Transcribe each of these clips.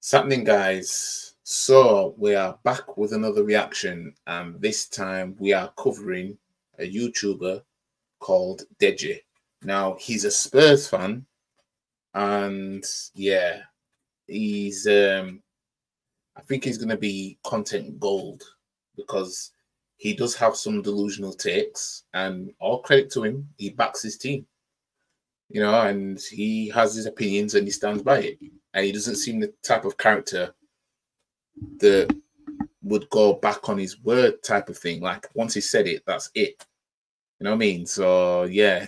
What's happening, guys? So we are back with another reaction, and this time we are covering a YouTuber called Deji. Now he's a Spurs fan, and yeah, he's I think he's gonna be content gold because he does have some delusional takes, and all credit to him, he backs his team. And he has his opinions and he stands by it. And he doesn't seem the type of character that would go back on his word type of thing. Like once he said it, that's it. You know what I mean? So yeah.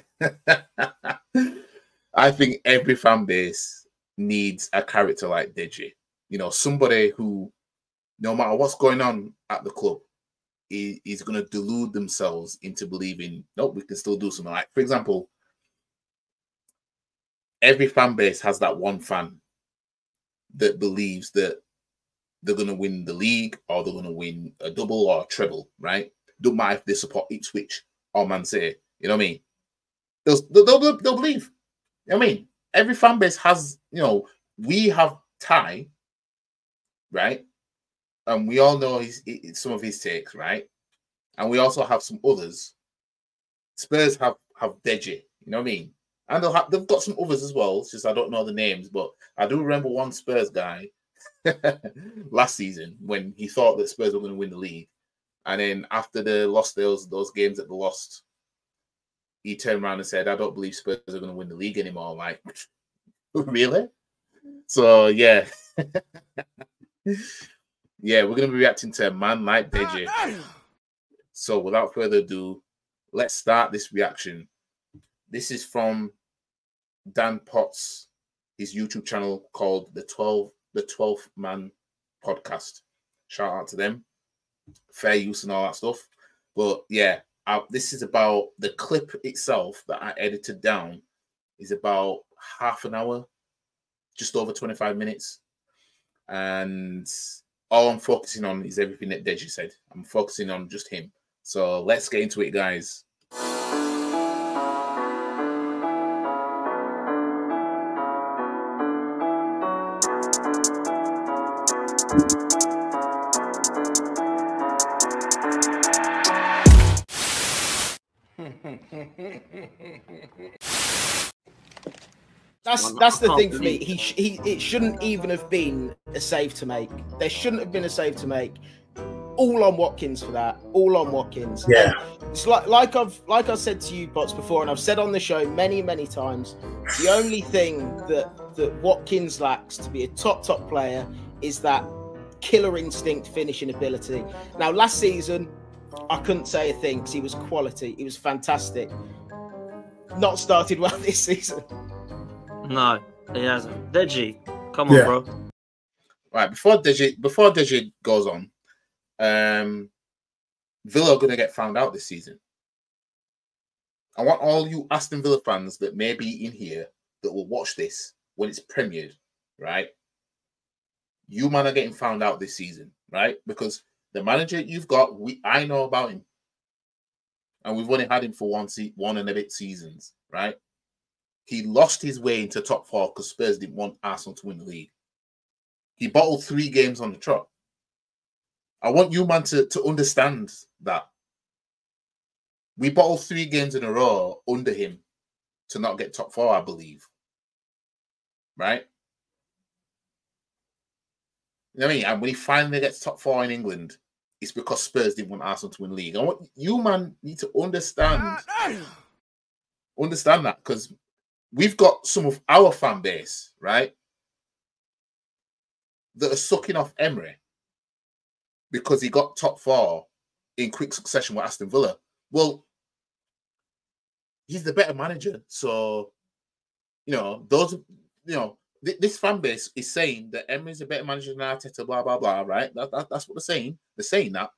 I think every fan base needs a character like Deji. Somebody who, no matter what's going on at the club, is going to delude themselves into believing, nope, we can still do something. Like, for example, every fan base has that one fan that believes that they're going to win the league or they're going to win a double or a treble, right? Don't matter if they support Ipswich or Man City. You know what I mean? They'll believe. You know what I mean? Every fan base has, we have Ty, right? And we all know some of his takes, right? And we also have some others. Spurs have Deji, you know what I mean? And they've got some others as well. It's just I don't know the names, but I do remember one Spurs guy last season when he thought that Spurs were going to win the league, and then after they lost those games that they lost, he turned around and said, "I don't believe Spurs are going to win the league anymore." I'm like, really? So yeah, yeah, we're going to be reacting to a man like Deji. So without further ado, let's start this reaction. This is from Dan Potts, his YouTube channel called the 12th Man Podcast. Shout out to them. Fair use and all that stuff. But yeah, this is about the clip itself that I edited down is about half an hour, just over 25 minutes. And all I'm focusing on is everything that Deji said. I'm focusing on just him. So let's get into it, guys. That's the thing for me. It shouldn't even have been a save to make. There shouldn't have been a save to make. All on Watkins for that. All on Watkins. Yeah. And it's like I've said to you, Bots, before, and I've said on the show many times. The only thing that Watkins lacks to be a top player is that killer instinct finishing ability. Now, last season, I couldn't say a thing because he was quality. He was fantastic. Not started well this season. No, he hasn't. Deji, come on, bro. Right, before Deji goes on, Villa are going to get found out this season. I want all you Aston Villa fans that may be in here that will watch this when it's premiered, right? You man are getting found out this season, right? Because the manager you've got, I know about him. And we've only had him for one and a bit seasons, right? He lost his way into top four because Spurs didn't want Arsenal to win the league. He bottled 3 games on the trot. I want you, man, to understand that. We bottled 3 games in a row under him to not get top 4, I believe. Right? You know what I mean? And when he finally gets top 4 in England, it's because Spurs didn't want Arsenal to win the league. I want you, man, need to understand that, because we've got some of our fan base, right, that are sucking off Emery because he got top 4 in quick succession with Aston Villa. Well, he's the better manager. So, this fan base is saying that Emery's a better manager than Arteta, blah, blah, blah, right? That's what they're saying. They're saying that.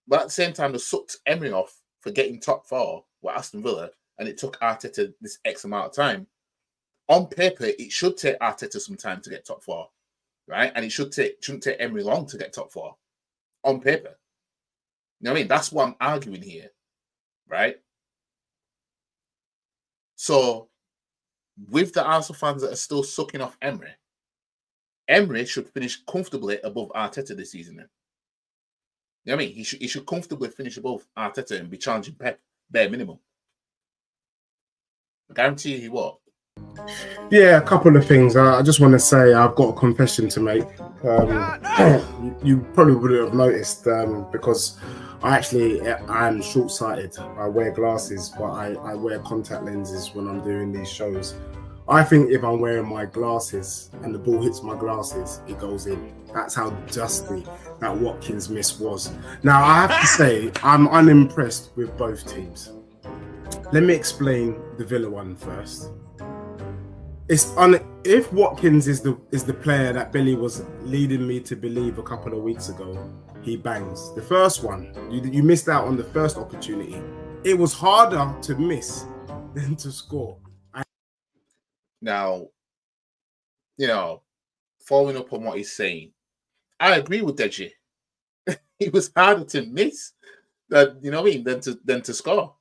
But at the same time, they sucked Emery off for getting top 4 with Aston Villa, and it took Arteta this X amount of time. On paper, it should take Arteta some time to get top 4, right? And it shouldn't take Emery long to get top 4 on paper. You know what I mean? That's what I'm arguing here, right? So, with the Arsenal fans that are still sucking off Emery Emery should finish comfortably above Arteta this season. Then. You know what I mean? He should comfortably finish above Arteta and be challenging Pep bare minimum. I guarantee you he will. Yeah, a couple of things. I just want to say I've got a confession to make. You probably wouldn't have noticed because I'm short-sighted. I wear glasses, but I wear contact lenses when I'm doing these shows. I think if I'm wearing my glasses and the ball hits my glasses, it goes in. That's how dusty that Watkins miss was. Now, I have to say, I'm unimpressed with both teams. Let me explain the Villa one first. If Watkins is the player that Billy was leading me to believe a couple of weeks ago, he bangs. The first one, you missed out on the first opportunity. It was harder to miss than to score. Now, you know, following up on what he's saying, I agree with Deji. It was harder to miss than, you know what I mean, than to score.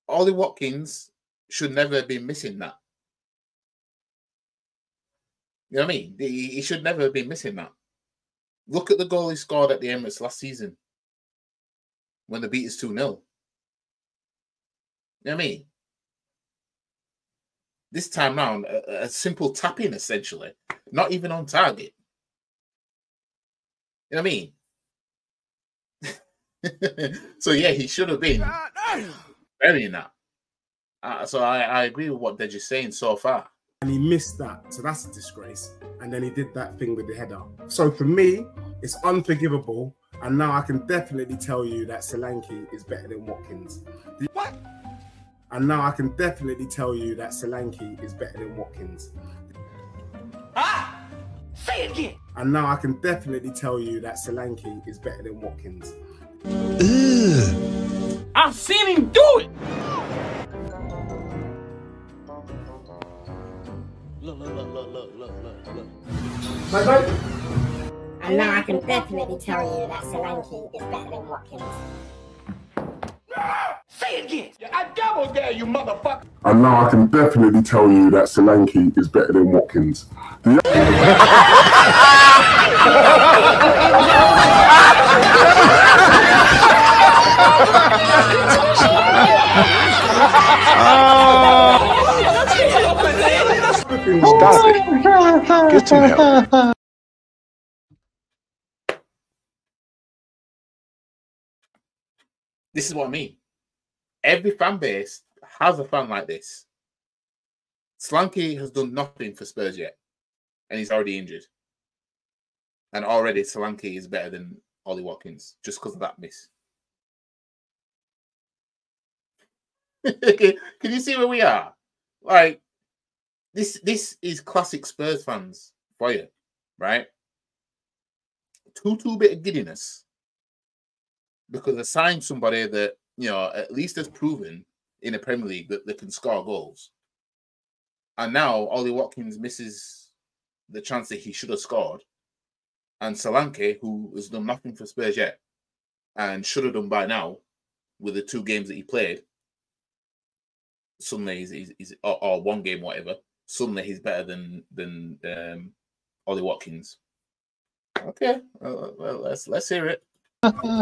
Ollie Watkins should never have been missing that. You know what I mean? He should never have been missing that. Look at the goal he scored at the Emirates last season when they beat us 2-0. You know what I mean? This time round, a simple tap-in, essentially. Not even on target. You know what I mean? So, yeah, he should have been burying that. So I agree with what they're just saying so far. And he missed that, so that's a disgrace. And then he did that thing with the header. So for me, it's unforgivable. And now I can definitely tell you that Solanke is better than Watkins. What? And now I can definitely tell you that Solanke is better than Watkins. Ah! Say it again. And now I can definitely tell you that Solanke is better than Watkins. Ugh. I've seen him do it. Look. My God. And now I can definitely tell you that Solanke is better than Watkins. Say it again. I double dare you, motherfucker. And now I can definitely tell you that Solanke is better than Watkins. Stop it. Get some help. This is what I mean. Every fan base has a fan like this. Solanke has done nothing for Spurs yet, and he's already injured. And already Solanke is better than Ollie Watkins just because of that miss. Can you see where we are? Like, this is classic Spurs fans for you, right? Two bit of giddiness because they signed somebody that, you know, at least has proven in the Premier League that they can score goals. And now Ollie Watkins misses the chance that he should have scored. And Solanke, who has done nothing for Spurs yet and should have done by now with the 2 games that he played, suddenly he's or 1 game, whatever, suddenly he's better than Ollie Watkins. Okay, well, let's hear it. Deji.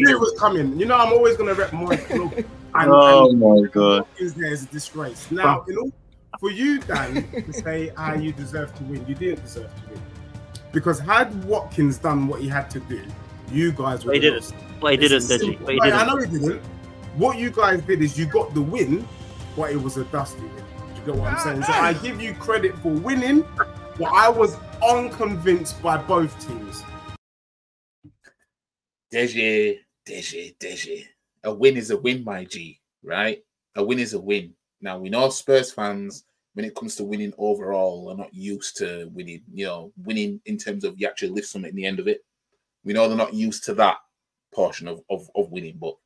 It was coming. You know, I'm always going to rep more. Oh my God. There's a disgrace. Now, for you, Dan, to say you deserve to win, you didn't deserve to win. Because had Watkins done what he had to do, you guys would have lost. Well, he didn't, Deji. But he didn't. I know he didn't. What you guys did is you got the win, but it was a dusty win. Do you get what I'm saying? So I give you credit for winning, but I was unconvinced by both teams. Deji. A win is a win, my G, right? A win is a win. Now, we know Spurs fans, when it comes to winning overall, are not used to winning, you know, winning in terms of you actually lift something at the end of it. We know they're not used to that portion of winning, but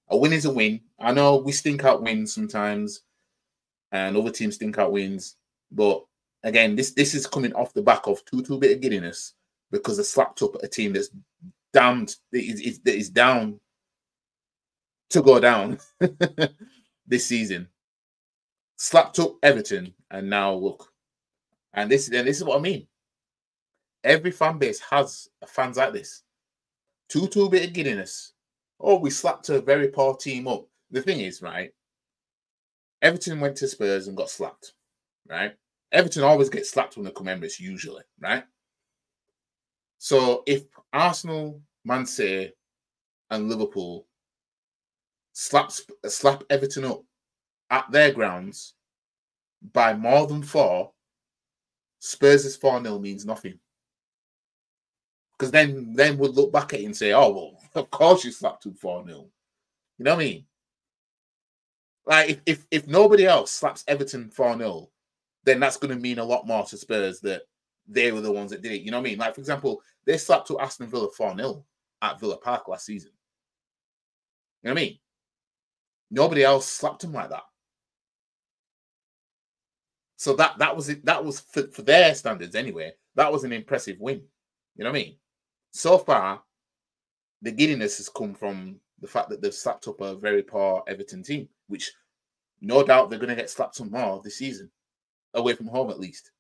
a win is a win. I know we stink out wins sometimes, and other teams stink out wins, but again, this is coming off the back of two bit of giddiness because they slapped up at a team that's damned, that is down to go down. this season, slapped up Everton, and now look. And this is what I mean. Every fan base has fans like this. Too bit of giddiness. Oh, we slapped a very poor team up. The thing is, right? Everton went to Spurs and got slapped, right? Everton always gets slapped when they come Emirates, usually, right? So if Arsenal, Man City, and Liverpool slap Everton up at their grounds by more than 4, Spurs' 4-0 means nothing. Because then we'll look back at it and say, oh, well, of course you slapped them 4-0. You know what I mean? Like, if nobody else slaps Everton 4-0, then that's going to mean a lot more to Spurs that they were the ones that did it. You know what I mean? Like, for example, they slapped to Aston Villa 4-0 at Villa Park last season. You know what I mean? Nobody else slapped them like that. So that was it. That was for their standards anyway. That was an impressive win. You know what I mean? So far, the giddiness has come from the fact that they've slapped up a very poor Everton team, which no doubt they're going to get slapped some more this season, away from home at least.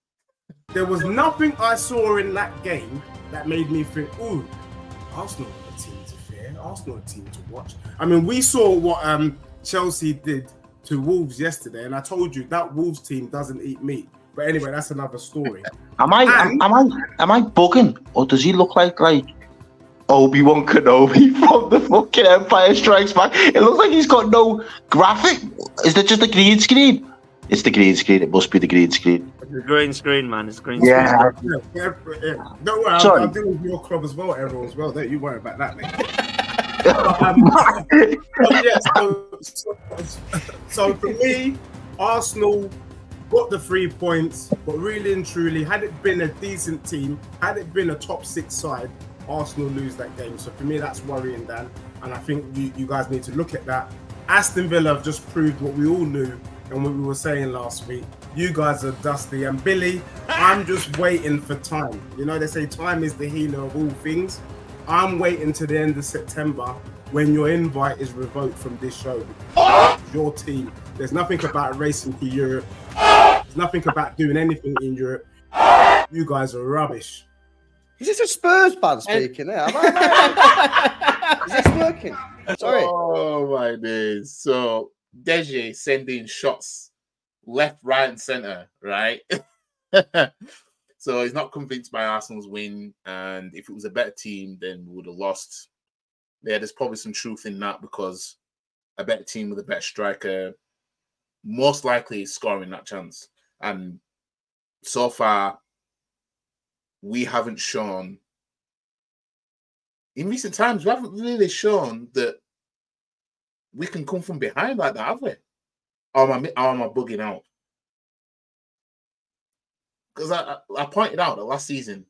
There was nothing I saw in that game that made me think, ooh, Arsenal are a team to fear, Arsenal are a team to watch. I mean, we saw what Chelsea did to Wolves yesterday, and I told you that Wolves team doesn't eat meat. But anyway, that's another story. Am I bugging, or does he look like Obi-Wan Kenobi from the fucking Empire Strikes Back? It looks like he's got no graphic. Is that just a green screen? It's the green screen. It must be the green screen. It's a green screen, man. It's a green screen. Yeah. Don't worry, I'll do with your club as well, everyone as well. Don't you worry about that, mate. So for me, Arsenal got the 3 points, but really and truly, had it been a decent team, had it been a top 6 side, Arsenal lose that game. So for me, that's worrying, Dan. And I think you guys need to look at that. Aston Villa have just proved what we all knew and what we were saying last week. You guys are dusty. And Billy, I'm just waiting for time. You know, they say time is the healer of all things. I'm waiting to the end of September when your invite is revoked from this show. Your team. There's nothing about racing to Europe. There's nothing about doing anything in Europe. You guys are rubbish. Is this a Spurs fan speaking there? Is this working? Sorry. Oh my days. So Deji sending shots left, right, and center, right? So he's not convinced by Arsenal's win, and if it was a better team, then we would have lost. Yeah, there's probably some truth in that because a better team with a better striker most likely is scoring that chance. And so far, we haven't shown, in recent times, we haven't really shown that we can come from behind like that, have we? Or am I bugging out? Because I pointed out that last season,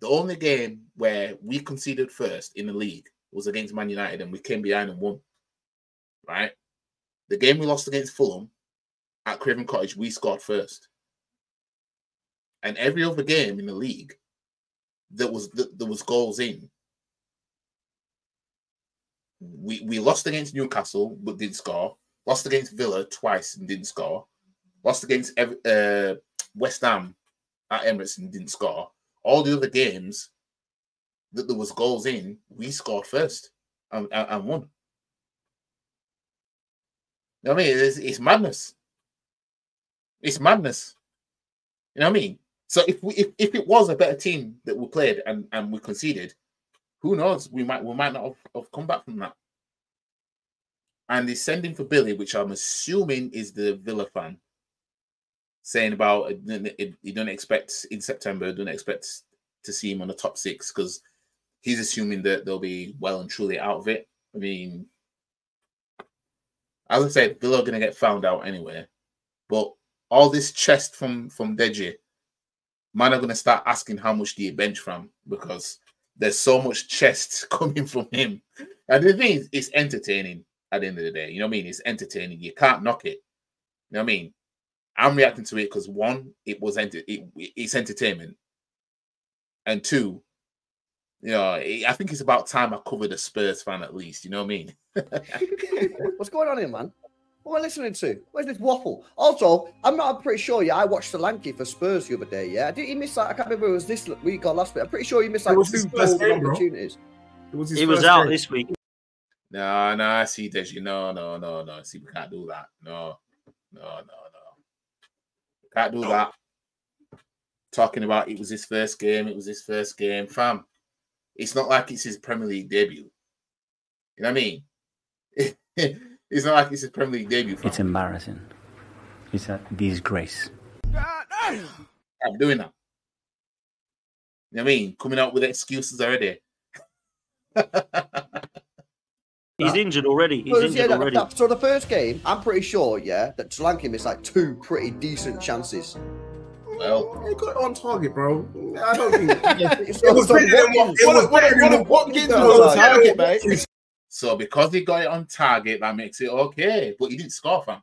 the only game where we conceded first in the league was against Man United, and we came behind and won. Right? The game we lost against Fulham at Craven Cottage, we scored first. And every other game in the league, there was goals in. We lost against Newcastle but didn't score. Lost against Villa twice and didn't score. Lost against West Ham at Emirates and didn't score. All the other games that there was goals in, we scored first and won. You know what I mean? It's madness. It's madness. You know what I mean? So if it was a better team that we played and we conceded, who knows? We might not have come back from that. And he's sending for Billy, which I'm assuming is the Villa fan, saying about you don't expect in September, don't expect to see him on the top 6 because he's assuming that they'll be well and truly out of it. I mean, as I said, Villa are going to get found out anyway. But all this chest from Deji, man, are going to start asking how much do you bench from because there's so much chest coming from him. And the thing is, it's entertaining at the end of the day. You know what I mean? It's entertaining. You can't knock it. You know what I mean? I'm reacting to it because one, it's entertainment. And two, you know, I think it's about time I covered a Spurs fan at least. You know what I mean? What's going on here, man? What am I listening to? Where's this waffle? Also, I'm pretty sure, I watched Solanke for Spurs the other day, yeah? Did he miss, like, I can't remember if it was this week or last week. I'm pretty sure he missed, like, 2 golden opportunities. He was out this week. No, I see, Deji. No. See, we can't do that. No. Can't do that. Talking about it was his first game. Fam, it's not like it's his Premier League debut. You know what I mean? It's not like it's his Premier League debut. Fam. It's embarrassing. It's a disgrace. I'm doing that. You know what I mean? Coming out with excuses already. He's injured already. So the first game, I'm pretty sure, that Solanke missed like 2 pretty decent chances. Well, he got it on target, bro. I don't think it was better than Watkins was on target, mate. So because he got it on target, that makes it okay. But he didn't score, fam.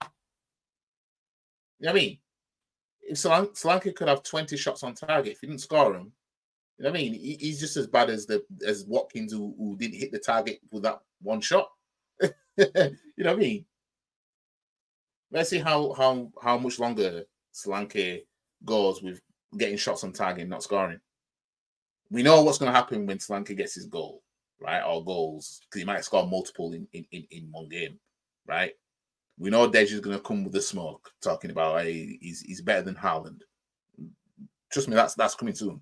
You know what I mean? If Solanke could have 20 shots on target, if he didn't score them, you know what I mean? He's just as bad as Watkins who didn't hit the target with that one shot. You know what I mean? Let's see how much longer Solanke goes with getting shots on target and not scoring. We know what's going to happen when Solanke gets his goal, right? Or goals, because he might score multiple in one game, right? We know Deji is going to come with the smoke, talking about he's better than Haaland. Trust me, that's coming soon.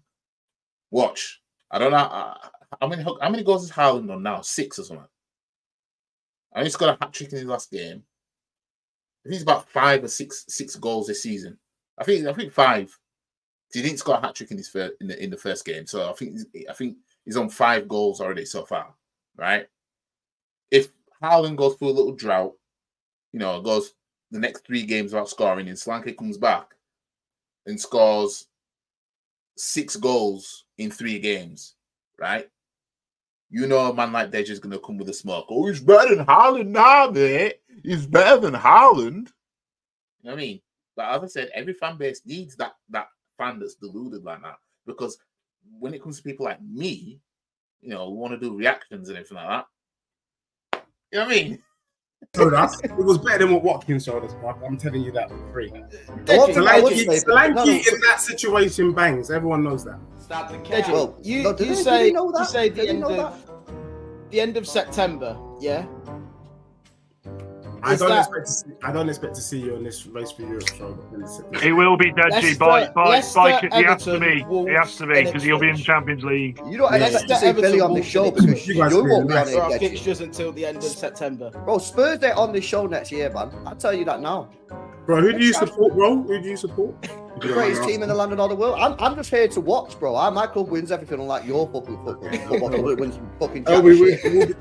Watch. I don't know how many goals is Haaland on now? 6 or something. I think he's got a hat trick in his last game. I think it's about 5 or 6 goals this season. I think 5. He didn't score a hat trick in his in the first game, so I think he's on 5 goals already so far, right? If Haaland goes through a little drought, goes the next 3 games without scoring, and Solanke comes back and scores 6 goals in 3 games, right? A man like Deji is going to come with a smoke. Oh, he's better than Haaland now, mate. He's better than Haaland. You know what I mean? But as I said, every fan base needs that fan that's deluded like that. Because when it comes to people like me, we want to do reactions and everything like that. You know what I mean? So it was better than what Watkins showed us, Mark. I'm telling you that for free. Solanke in that situation bangs. Everyone knows that. Start the count. Well, you say the end of September, yeah? I don't expect to see you on this race for Europe show. He will be Deji by he has to be. He has to be because he'll be in Champions League. You don't expect to see Billy on this show because you won't be on it. Our fixtures until the end of September. Bro, Spurs are on this show next year, man. I'll tell you that now. Bro, who do you support, bro? Who do you support? The greatest team in the land and all the world. I'm just here to watch, bro. My club wins everything, unlike your fucking football club wins fucking championship.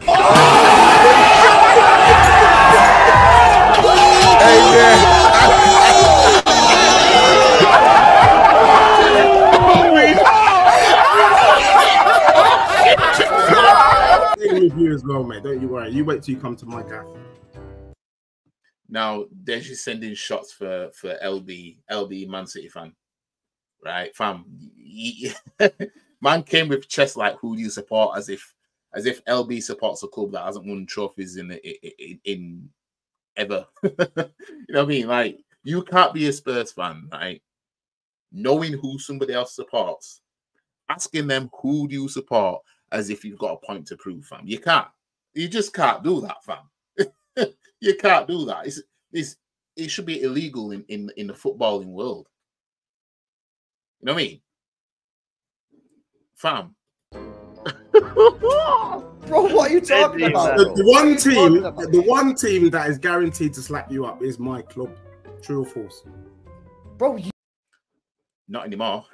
With you as well, mate. Don't you worry. You wait till you come to my gaff. Now, Deji's sending shots for LB Man City fan, right? Fam, man came with chest like, who do you support? As if LB supports a club that hasn't won trophies in ever. You know what I mean? Like, you can't be a Spurs fan, right? Knowing who somebody else supports, asking them who do you support as if you've got a point to prove, fam. You can't. You just can't do that, fam. You can't do that. It should be illegal in the footballing world. You know what I mean? Fam. Bro, what are you talking about? The one team that is guaranteed to slap you up is my club. True or false? Bro, not anymore.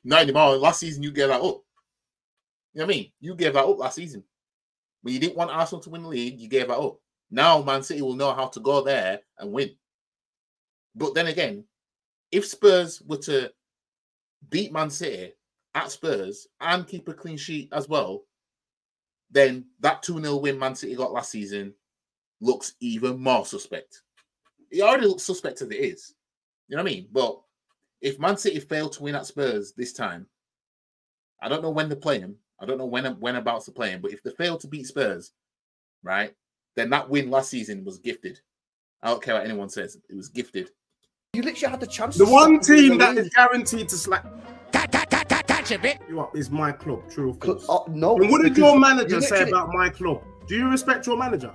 Not anymore. Last season you gave that up. You know what I mean? You gave that up last season. When you didn't want Arsenal to win the league, you gave that up. Now Man City will know how to go there and win. But then again, if Spurs were to beat Man City at Spurs and keep a clean sheet as well, then that 2-0 win Man City got last season looks even more suspect. It already looks suspect as it is. You know what I mean? But if Man City fail to win at Spurs this time, I don't know when they're playing. I don't know when about to play him, but if they fail to beat Spurs, right, then that win last season was gifted. I don't care what anyone says. It was gifted. You literally had the chance. The one team that is guaranteed to slap you up is my club. True or false? No. And what did your manager say about my club? Do you respect your manager?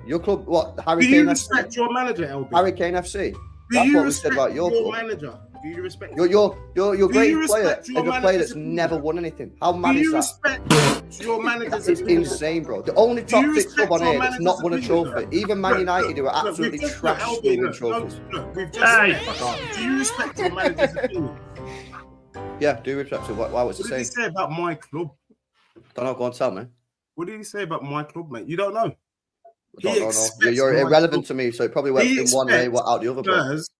Your club, what? Harry Do Kane you FC? respect your manager, LB? Harry Kane FC. Do That's you what we respect said about your club. manager? Do you respect your great player? respect your A player that's never won anything. How mad Do is you that? respect your manager's It's opinion? insane, bro. The only top six club on here that's not won a trophy. Even Man United, who are absolutely trash winning trophies. We've just do you respect your manager's opinion? Yeah, do respect it. Why was it saying? What did he say about my club? Don't know. Go on, tell me. What did he say about my club, mate? You don't know. You're irrelevant to me, so it probably went in one way, out the other. Spurs,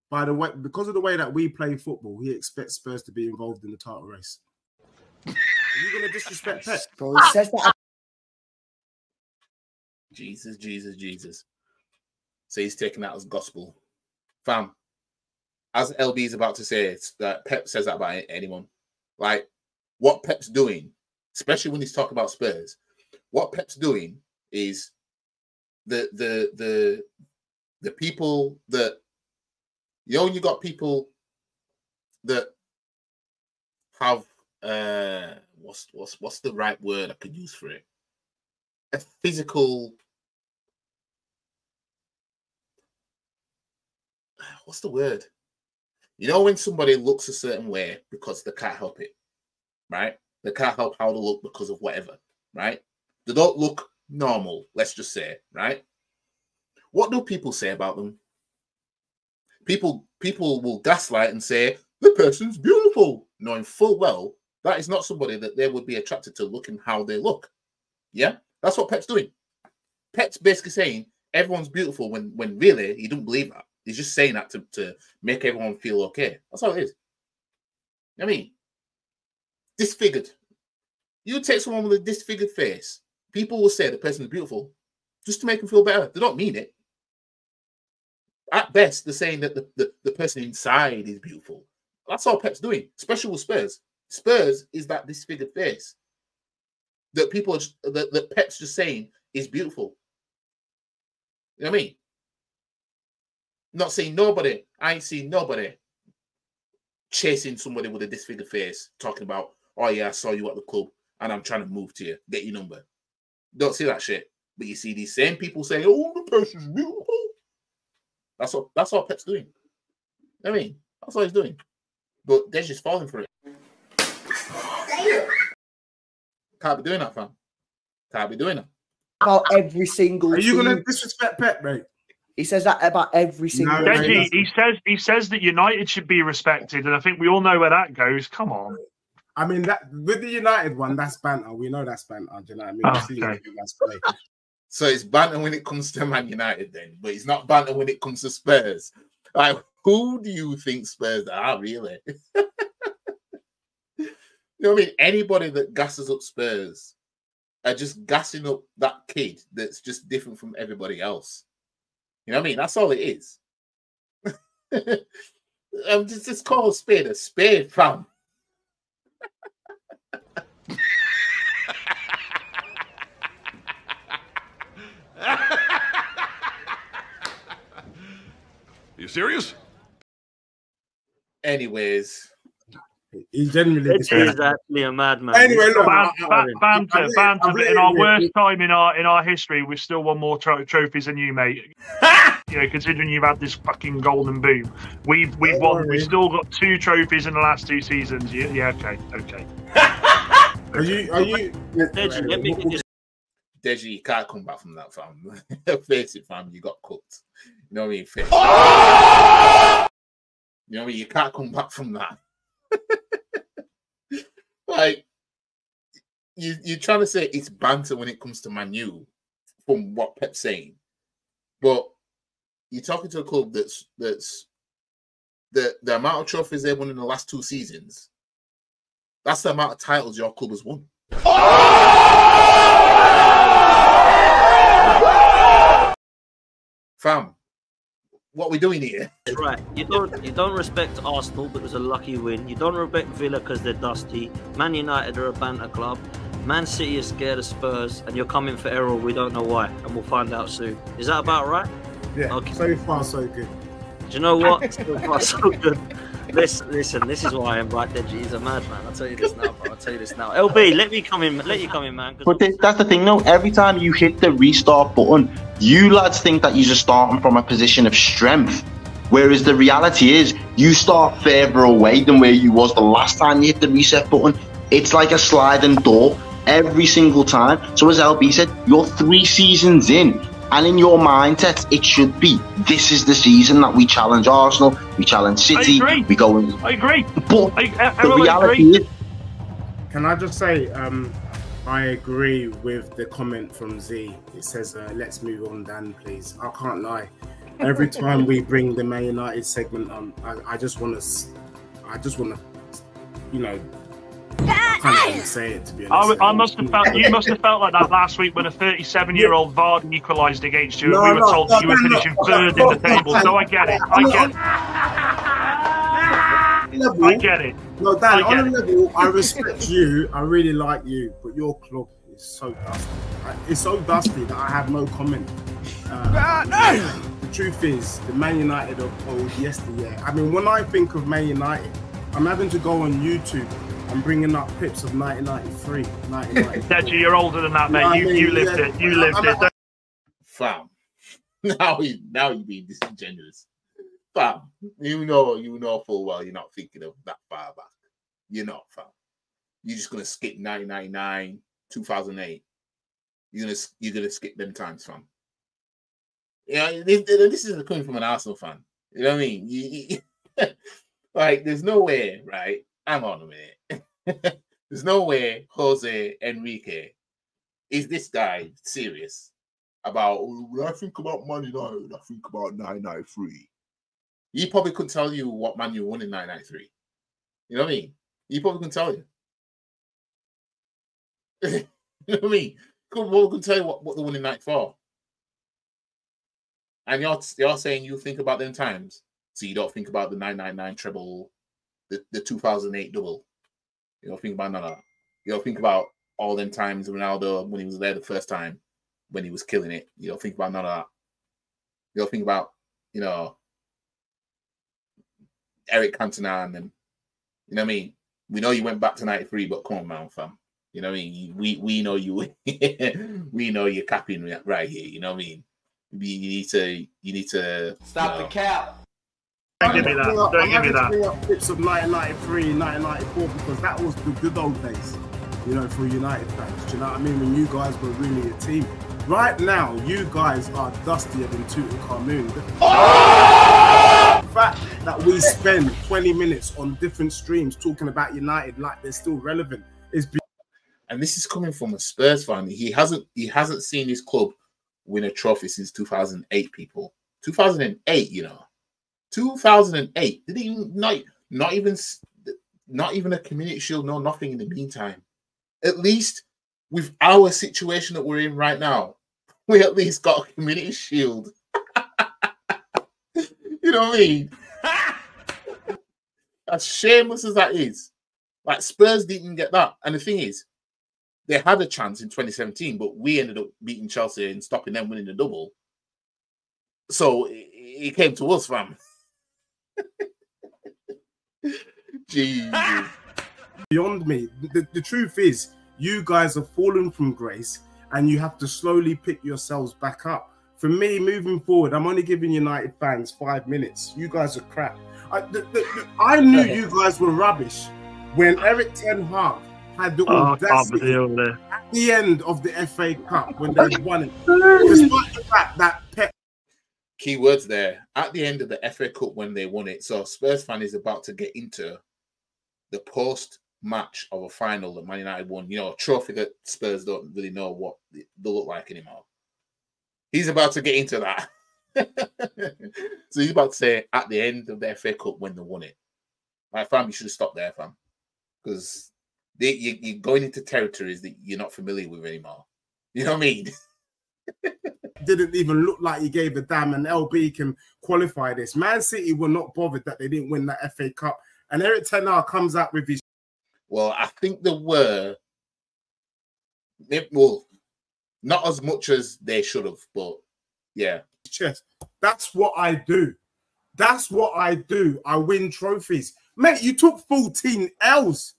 by the way, because of the way that we play football, he expects Spurs to be involved in the title race. Are you going to disrespect Pep? Bro, he says that. Jesus. So he's taking that as gospel. Fam, as LB is about to say, it's that Pep says that about anyone. Like, what Pep's doing, especially when he's talking about Spurs, what Pep's doing is the people that, you know, you got people that have what's the right word I could use for it? A physical, what's the word? You know, when somebody looks a certain way because they can't help it, right? They can't help how they look because of whatever, right? They don't look normal, let's just say, right? What do people say about them? People will gaslight and say, the person's beautiful, knowing full well that is not somebody that they would be attracted to looking how they look. Yeah? That's what Pep's doing. Pep's basically saying everyone's beautiful when really he don't believe that. He's just saying that to make everyone feel okay. That's how it is. I mean, disfigured. You take someone with a disfigured face, people will say the person is beautiful just to make them feel better. They don't mean it. At best, they're saying that the person inside is beautiful. That's all Pep's doing, especially with Spurs. Spurs is that disfigured face that people that Pep's just saying is beautiful. You know what I mean? Not saying nobody. I ain't seen nobody chasing somebody with a disfigured face, talking about, oh yeah, I saw you at the club and I'm trying to move to you, get your number. Don't see that shit. But you see these same people saying, oh, the person's beautiful. That's all Pep's doing. I mean, that's all he's doing. But they're just falling for it. Can't be doing that, fam. Can't be doing that. About every single. Are you going to disrespect Pep, mate? He says that about every single. No, Deji, he says that United should be respected, and I think we all know where that goes. Come on. I mean, that with the United one, that's banter. We know that's banter. Do you know what I mean? Okay. So it's banter when it comes to Man United, then, but it's not banter when it comes to Spurs. Like, who do you think Spurs are, really? You know what I mean? Anybody that gasses up Spurs are just gassing up that kid that's just different from everybody else. You know what I mean? That's all it is. Just call a spade, fam. You serious? Anyways, he genuinely is actually a madman. Anyway, look, banter. But in our worst time in our history, we've still won more trophies than you, mate. You know, considering you've had this fucking golden boom, we've won. We've still got 2 trophies in the last 2 seasons. Yeah, okay. Are you? Deji, let me get this. Deji, you can't come back from that, fam. Face it, fam. You got cooked. You know what I mean? Face it. You know what I mean? You can't come back from that. Like, you're trying to say it's banter when it comes to Man U, from what Pep's saying, but you're talking to a club that's the amount of trophies they've won in the last 2 seasons. That's the amount of titles your club has won. Fam, what are we doing here? Right, you don't respect Arsenal, but it was a lucky win. You don't respect Villa because they're dusty. Man United are a banter club. Man City is scared of Spurs, and you're coming for Errol. We don't know why, and we'll find out soon. Is that about right? Yeah. Okay. So far, so good. Do you know what? So far, so good. Listen, this is why I'm right, Deji. He's a madman. I'll tell you this now, bro. I'll tell you this now. LB, let me come in. Let you come in, man. But that's the thing, though. Every time you hit the restart button, you lads think that you're just starting from a position of strength. Whereas the reality is, you start further away than where you was the last time you hit the reset button. It's like a sliding door every single time. So as LB said, you're 3 seasons in. And in your mindset, it should be, this is the season that we challenge Arsenal, we challenge City, we go in. I agree. But the reality is... Can I just say, I agree with the comment from Z. It says, let's move on, Dan, please. I can't lie. Every time we bring the Man United segment on, I just want to, you know, I can't even say it, to be honest. I must have felt, you must have felt like that last week when a 37-year-old Vardy equalised against you, and we were told that you were finishing third in the table. So I get it. I get it. No, Dan, on a level, I respect you. I really like you, but your club is so dusty. It's so dusty that I have no comment. The truth is, the Man United of old yesteryear. I mean, when I think of Man United, I'm having to go on YouTube. I'm bringing up clips of 1993, 1994. Deji, you're older than that, mate. You lived it. You lived it. Fam, now you're being disingenuous. Fam, you know full well you're not thinking of that far back. You're not, fam. You're just gonna skip 1999, 2008. You're gonna skip them times, fam. Yeah, this is coming from an Arsenal fan. You know what I mean? Like, there's no way, right? Hang on a minute. There's no way Jose Enrique is this guy serious about, when I think about Man United, I think about 1993. He probably couldn't tell you what Man U won in 1993. You know what I mean? He probably couldn't tell you. You know what I mean? Couldn't tell you what they won in 94. And you're saying you think about them times, so you don't think about the 999 treble, the 2008 double. You don't think about none of that. You don't think about all them times Ronaldo, when he was there the first time, when he was killing it. You don't think about none of that. You don't think about, you know, Eric Cantona and them. You know what I mean? We know you went back to 93, but come on, man, fam. You know what I mean? We know you. We know you're capping right here. You know what I mean? You need to stop the cap. Don't give me that. Don't give me that. Bring up clips of 1993, 1994 because that was the good old days. You know, for United fans. Do you know what I mean? When you guys were really a team. Right now, you guys are dustier than Tutankhamun. The fact that we spend 20 minutes on different streams talking about United like they're still relevant is. And this is coming from a Spurs fan. He hasn't seen his club win a trophy since 2008. People, 2008. You know, 2008. Did he not even a Community Shield? No, nothing in the meantime. At least with our situation that we're in right now, we at least got a Community Shield. You know what I mean? As shameless as that is, like Spurs didn't get that. And the thing is, they had a chance in 2017, but we ended up beating Chelsea and stopping them winning the double. So it came to us, fam. Jesus. Beyond me, the truth is, you guys have fallen from grace and you have to slowly pick yourselves back up. For me, moving forward, I'm only giving United fans 5 minutes. You guys are crap. I knew you guys were rubbish when Eric Ten Hag had the audacity at the end of the FA Cup when they won it. Despite the fact that key words there, at the end of the FA Cup when they won it. So Spurs fan is about to get into the post-match of a final that Man United won. You know, a trophy that Spurs don't really know what they look like anymore. He's about to get into that. So he's about to say at the end of the FA Cup when they won it. Like, fam, you should have stopped there, fam. Because you're going into territories that you're not familiar with anymore. You know what I mean? Didn't even look like he gave a damn, and LB can qualify this. Man City were not bothered that they didn't win that FA Cup. And Eric Ten Hag comes out with his... Well, I think there were Well, not as much as they should have, but yeah. Chess. That's what I do. That's what I do. I win trophies. Mate, you took 14 L's.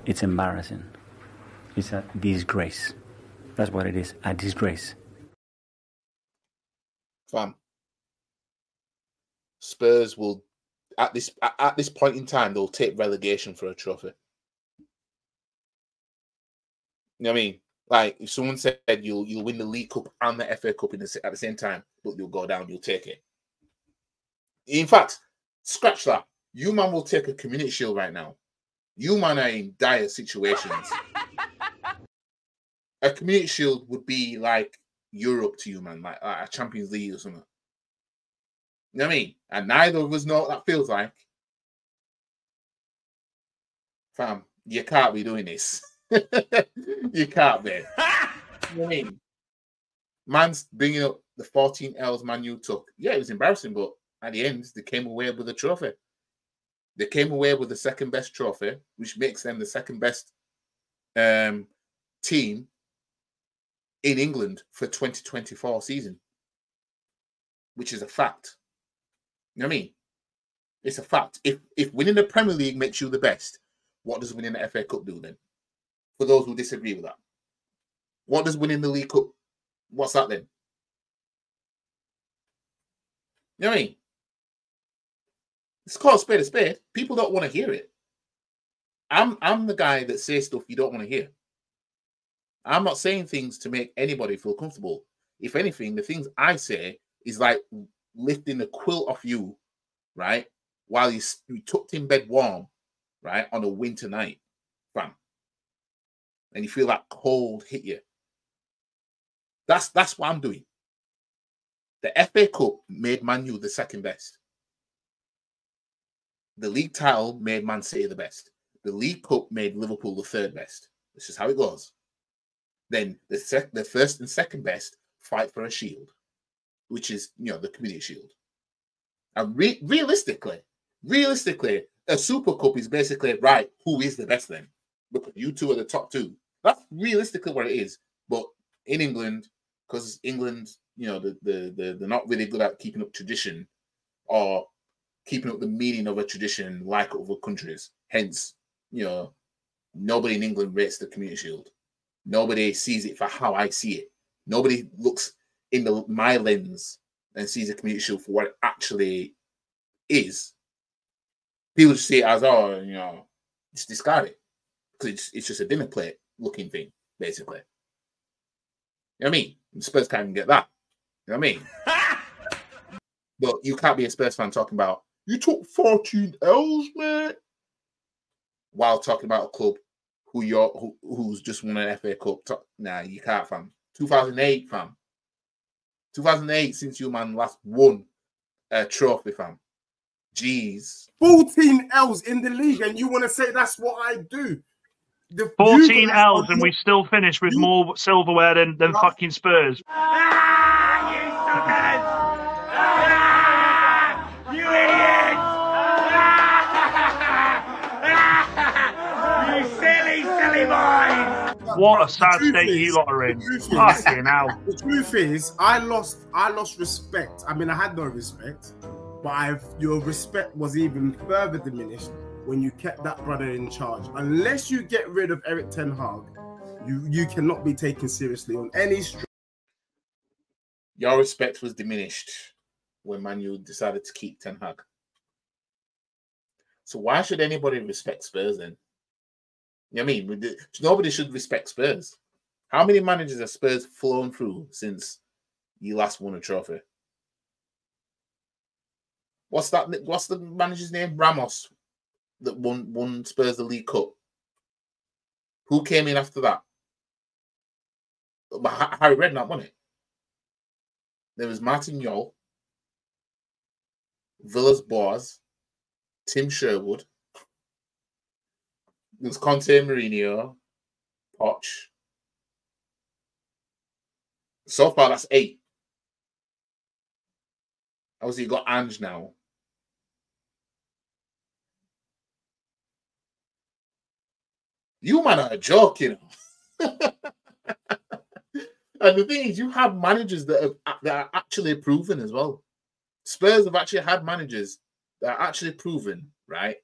It's embarrassing. It's a disgrace. That's what it is, a disgrace. Fam. Spurs will, at this point in time, they'll take relegation for a trophy. You know what I mean? Like, if someone said you'll win the League Cup and the FA Cup at the same time, but you'll go down, you'll take it. In fact, scratch that. You man will take a Community Shield right now. You man are in dire situations. A Community Shield would be like Europe to you, man, like a Champions League or something. You know what I mean? And neither of us know what that feels like. Fam, you can't be doing this. You can't be. You know what I mean? Man's bringing up the 14 L's Man U took. Yeah, it was embarrassing, but at the end, they came away with a trophy. They came away with the second best trophy, which makes them the second best team in England for 2024 season, which is a fact. You know what I mean? It's a fact. If winning the Premier League makes you the best, what does winning the FA Cup do then? For those who disagree with that. What does winning the League Cup, what's that then? You know what I mean? It's called a spade a spade. People don't want to hear it. I'm the guy that says stuff you don't want to hear. I'm not saying things to make anybody feel comfortable. If anything, the things I say is like lifting the quilt off you, right? While you tucked in bed warm, right? On a winter night, fam. And you feel that cold hit you. That's what I'm doing. The FA Cup made Man U the second best. The league title made Man City the best. The League Cup made Liverpool the third best. This is how it goes. Then the first and second best fight for a shield, which is, you know, the Community Shield. And realistically, a Super Cup is basically, right, who is the best then? Because you two are the top two. That's realistically what it is. But in England, because England, you know, they're not really good at keeping up tradition or keeping up the meaning of a tradition like other countries. Hence, you know, nobody in England rates the Community Shield. Nobody sees it for how I see it. Nobody looks in my lens and sees the Community Shield for what it actually is. People just see it as, oh, you know, just discard it. Because it's just a dinner plate looking thing, basically. You know what I mean? Spurs can't even get that. You know what I mean? But you can't be a Spurs fan talking about, you took 14 L's, man, while talking about a club who's just won an FA Cup. Nah, you can't, fam. 2008, fam. 2008, since you, man, last won a trophy, fam. Jeez. 14 L's in the league, and you want to say that's what I do? 14 L's, and we still finish with more silverware than fucking Spurs. You idiots! You silly boys! What a sad state you lot are in. Fucking hell. The truth is, I lost respect. I mean, I had no respect, but your respect was even further diminished when you kept that brother in charge. Unless you get rid of Eric Ten Hag, you cannot be taken seriously on any street. Your respect was diminished when Man U decided to keep Ten Hag. So why should anybody respect Spurs then? You know what I mean? Nobody should respect Spurs. How many managers have Spurs flown through since you last won a trophy? What's the manager's name? Ramos, that won Spurs the League Cup. Who came in after that? Harry Redknapp won it. There was Martin Jol, Villas-Boas, Tim Sherwood. There was Conte, Mourinho, Poch. So far, that's 8. Obviously, you got Ange now. You man are a joke, you know. And the thing is, you have managers that are actually proven as well. Spurs have actually had managers that are actually proven, right?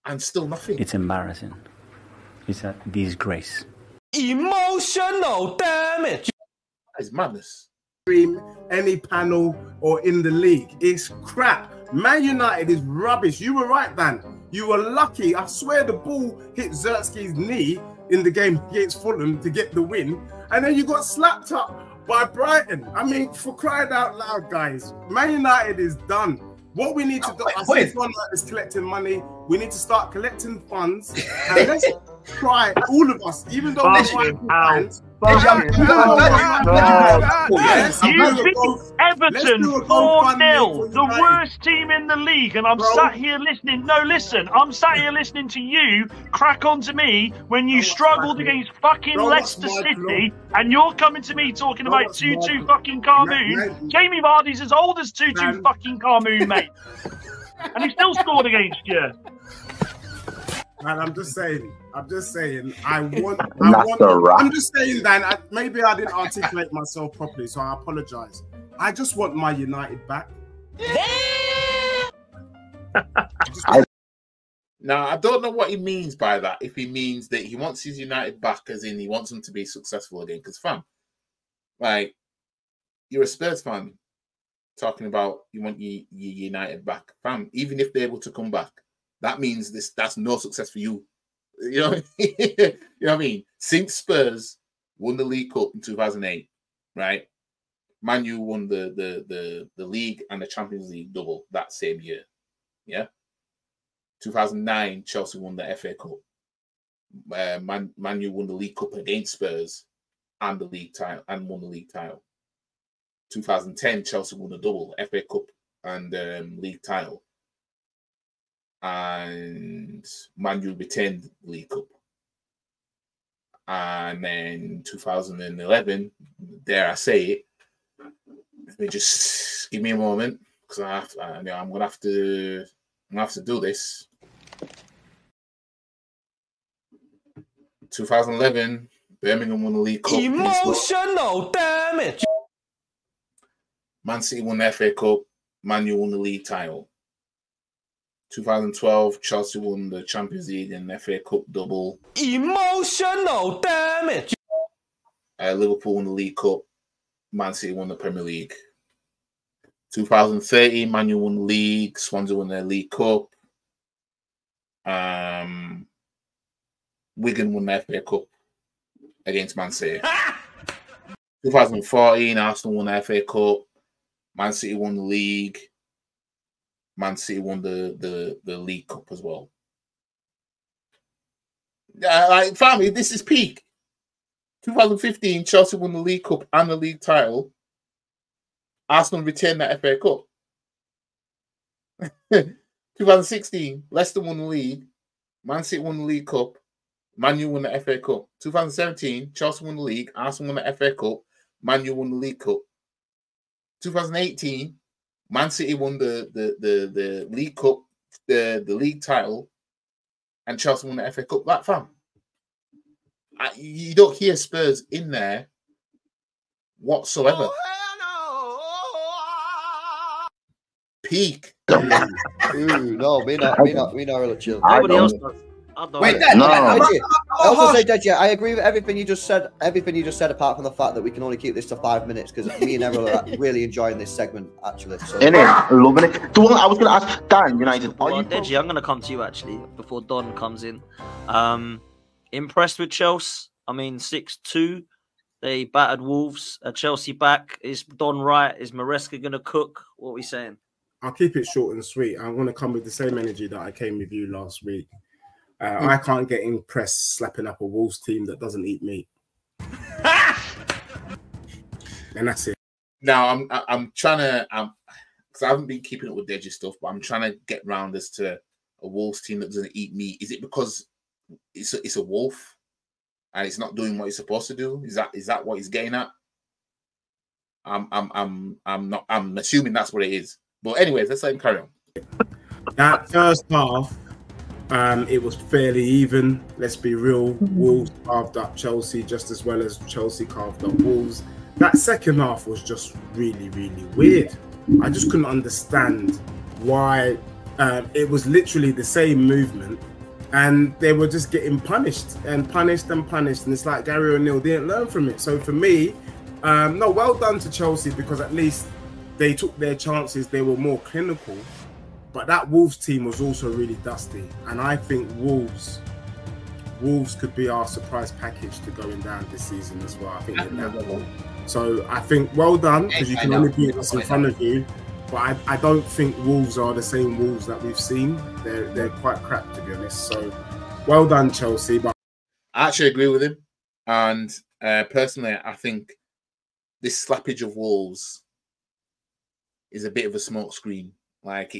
And still nothing. It's embarrassing. It's a disgrace. Emotional damage. That is madness. Any panel or in the league, it's crap. Man United is rubbish. You were right, Dan. You were lucky. I swear the ball hit Zerski's knee in the game against Fulham to get the win, and then you got slapped up by Brighton. I mean, for crying out loud, guys, Man United is done. What we need to do, I see one is collecting money. We need to start collecting funds, and let's try, all of us, even though we're fans. You beat Everton 4-0, the worst team in the league, and I'm sat here listening. No, listen, I'm sat here listening to you crack on to me when you struggled against fucking Leicester City, and you're coming to me talking about 2-2 fucking Carmoon. Jamie Vardy's as old as 2-2 fucking Carmoon, mate, and he still scored against you. Man, I'm just saying, I'm just saying Dan, maybe I didn't articulate myself properly, so I apologize. I just want my United back. Now, I don't know what he means by that. If he means that he wants his United back, as in he wants them to be successful again. Because, fam, like, you're a Spurs fan talking about you want your United back. Fam, even if they're able to come back, that means that's no success for you. You know, you know what I mean? Since Spurs won the League Cup in 2008, right? Man U won the league and the Champions League double that same year. Yeah. 2009, Chelsea won the FA Cup. Man U won the League Cup against Spurs and the league title and won the league title. 2010, Chelsea won the double, FA Cup and league title. And Man U retained the League Cup. And then 2011, dare I say it, let me just give me a moment because I'm gonna have to do this. 2011, Birmingham won the League Cup. Emotional damage. Man City won the FA Cup. Man U won the league title. 2012, Chelsea won the Champions League and FA Cup double. Emotional damage. Liverpool won the League Cup. Man City won the Premier League. 2013, Man U won the league. Swansea won their League Cup. Wigan won the FA Cup against Man City. 2014, Arsenal won the FA Cup. Man City won the league. Man City won the League Cup as well. Like, family, this is peak. 2015, Chelsea won the League Cup and the league title. Arsenal retained that FA Cup. 2016, Leicester won the league. Man City won the League Cup. Man U won the FA Cup. 2017, Chelsea won the league. Arsenal won the FA Cup. Man U won the League Cup. 2018, Man City won the League Cup, the league title, and Chelsea won the FA Cup. That fam, you don't hear Spurs in there whatsoever. Peak. Ooh, no, we not really chill. Nobody else does. Wait, Deji, I also say, Deji, I agree with everything you just said. Everything you just said, apart from the fact that we can only keep this to 5 minutes, because me and Errol are really enjoying this segment, actually. So. Loving it. The one I was going to ask, Dan, United. Deji, I'm going to come to you actually before Don comes in. Impressed with Chelsea? I mean, 6-2. They battered Wolves. Chelsea back. Is Don right? Is Maresca going to cook? What are we saying? I'll keep it short and sweet. I'm going to come with the same energy that I came with you last week. I can't get impressed slapping up a Wolves team that doesn't eat meat. And that's it. Now I'm trying to because I haven't been keeping up with Deji stuff, but I'm trying to get round as to a Wolves team that doesn't eat meat. Is it because it's a wolf and it's not doing what it's supposed to do? Is that what he's getting at? I'm assuming that's what it is. But anyways, let's let him carry on. That first half It was fairly even. Let's be real. Wolves carved up Chelsea just as well as Chelsea carved up Wolves. That second half was just really, really weird. I just couldn't understand why it was literally the same movement and they were just getting punished and punished and punished. And it's like Gary O'Neill didn't learn from it. So for me, no, well done to Chelsea because at least they took their chances. They were more clinical. But that Wolves team was also really dusty. And I think Wolves could be our surprise package to going down this season as well. I think they're that. So I think well done because you can only beat us in front of you. But I don't think Wolves are the same Wolves that we've seen. They're quite crap, to be honest. So well done, Chelsea. But I actually agree with him. And personally, I think this slappage of Wolves is a bit of a smokescreen. Like,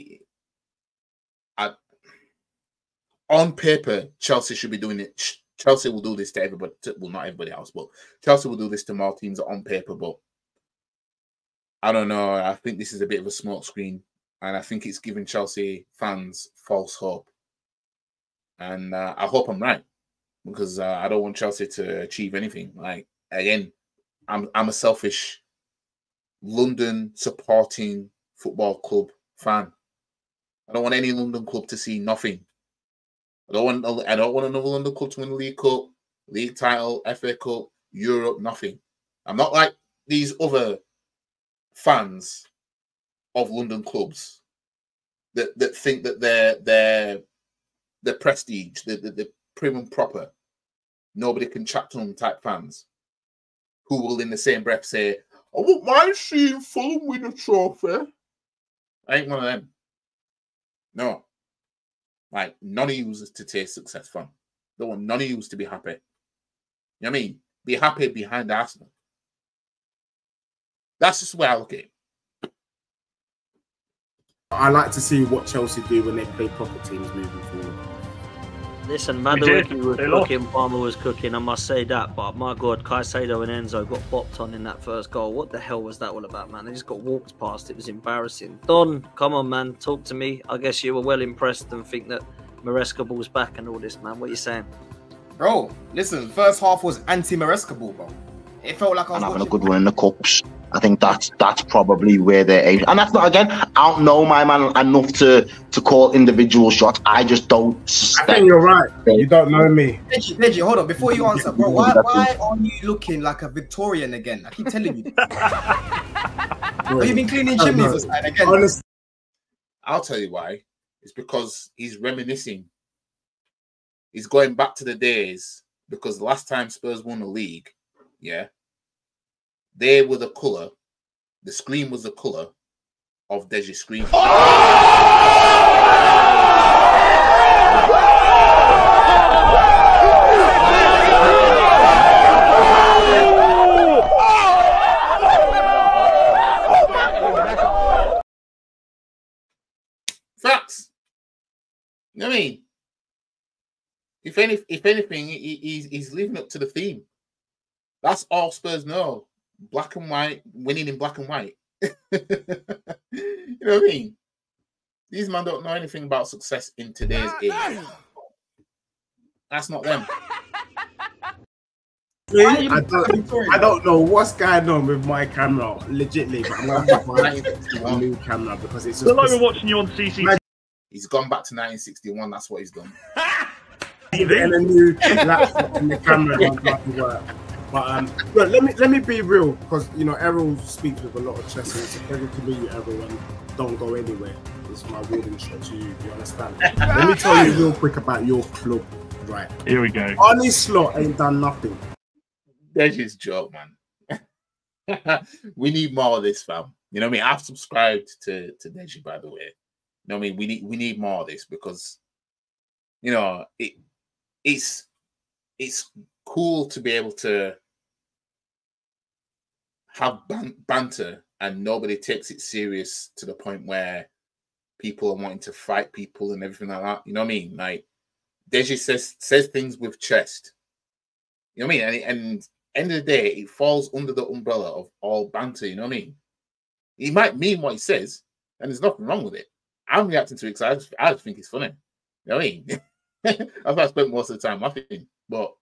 on paper, Chelsea should be doing it. Chelsea will do this to everybody. Well, not everybody else, but Chelsea will do this to more teams on paper. But I don't know. I think this is a bit of a smokescreen, and I think it's giving Chelsea fans false hope. And I hope I'm right because I don't want Chelsea to achieve anything. Like, again, I'm a selfish London supporting football club fan. I don't want any London club to see nothing. I don't want another London club to win the League Cup, league title, FA Cup, Europe, nothing. I'm not like these other fans of London clubs that think that they're prestige, the prim and proper, nobody can chat to them type fans who will in the same breath say, I wouldn't mind seeing Fulham win a trophy. I ain't one of them. No. Like, none of you is to taste success from. Don't want none of you to be happy. You know what I mean? Be happy behind Arsenal. That's just the way I look at it. I like to see what Chelsea do when they play proper teams moving forward. Listen, Madueke was cooking, Palmer was cooking, I must say that. But my God, Caicedo and Enzo got bopped on in that first goal. What the hell was that all about, man? They just got walked past. It was embarrassing. Don, come on, man. Talk to me. I guess you were well impressed and think that Maresca ball's back and all this, man. What are you saying? Bro, listen, first half was anti-Maresca ball, bro. It felt like I was having a good run in the cups. I think that's probably where they're aiming. And that's not, again, I don't know my man enough to call individual shots. I just don't suspect. I think you're right. You don't know me. Deji, hold on. Before you answer, bro, why are you looking like a Victorian again? I keep telling you. Have you been cleaning chimneys again? Honestly, I'll tell you why. It's because he's reminiscing. He's going back to the days because the last time Spurs won the league, yeah, they were the colour, the screen was the colour of Deji's screen. Facts. You know what I mean? If anything, he's living up to the theme. That's all Spurs know. Black and white, winning in black and white. You know what I mean? These men don't know anything about success in today's age. That's not them. I don't know what's going on with my camera, legitly, but I'm going to buy a new camera because it's just... like we're watching you on CC. He's gone back to 1961, that's what he's done. And a new laptop and the camera don't work. But look, let me be real, because you know Errol speaks with a lot of chest, and it's a pleasure to meet you, Errol, and don't go anywhere. It's my warning shot to you. You understand? Let me tell you real quick about your club, right? Here we go. Arnie Slot ain't done nothing. There's his joke, man. We need more of this, fam. You know what I mean? I've subscribed to Deji, by the way. You know what I mean? We need more of this because you know it's cool to be able to have banter and nobody takes it serious to the point where people are wanting to fight people and everything like that. You know what I mean? Like Deji says things with chest. You know what I mean? And end of the day, it falls under the umbrella of all banter. You know what I mean? He might mean what he says, and there's nothing wrong with it. I'm reacting to it because I just think it's funny. You know what I mean? I spent most of the time laughing. But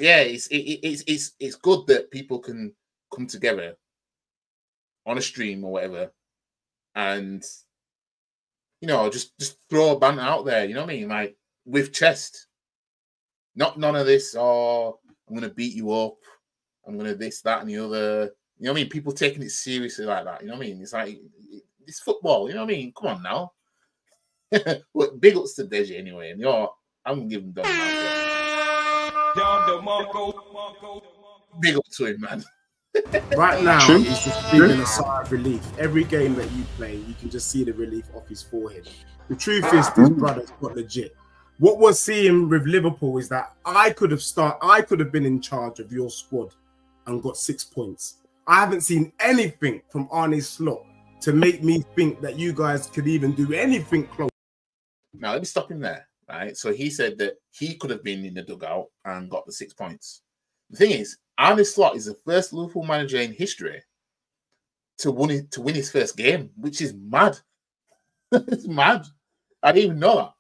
yeah, it's good that people can come together on a stream or whatever, and just throw a banter out there. You know what I mean? Like with chest, none of this. Oh, I'm gonna beat you up. I'm gonna this, that, and the other. You know what I mean? People taking it seriously like that. You know what I mean? It's like it's football. You know what I mean? Come on now. Well, big ups to Deji anyway, and I'm gonna give him done. Big up to him, man. Right now, he's just feeling a sigh of relief. Every game that you play, you can just see the relief off his forehead. The truth is, this brother's got legit. What we're seeing with Liverpool is that I could have been in charge of your squad and got 6 points. I haven't seen anything from Arne Slot to make me think that you guys could even do anything close. Now, let me stop him there, right? So he said that he could have been in the dugout and got the 6 points. The thing is, Arne Slot is the first Liverpool manager in history to win his first game, which is mad. It's mad. I didn't even know that.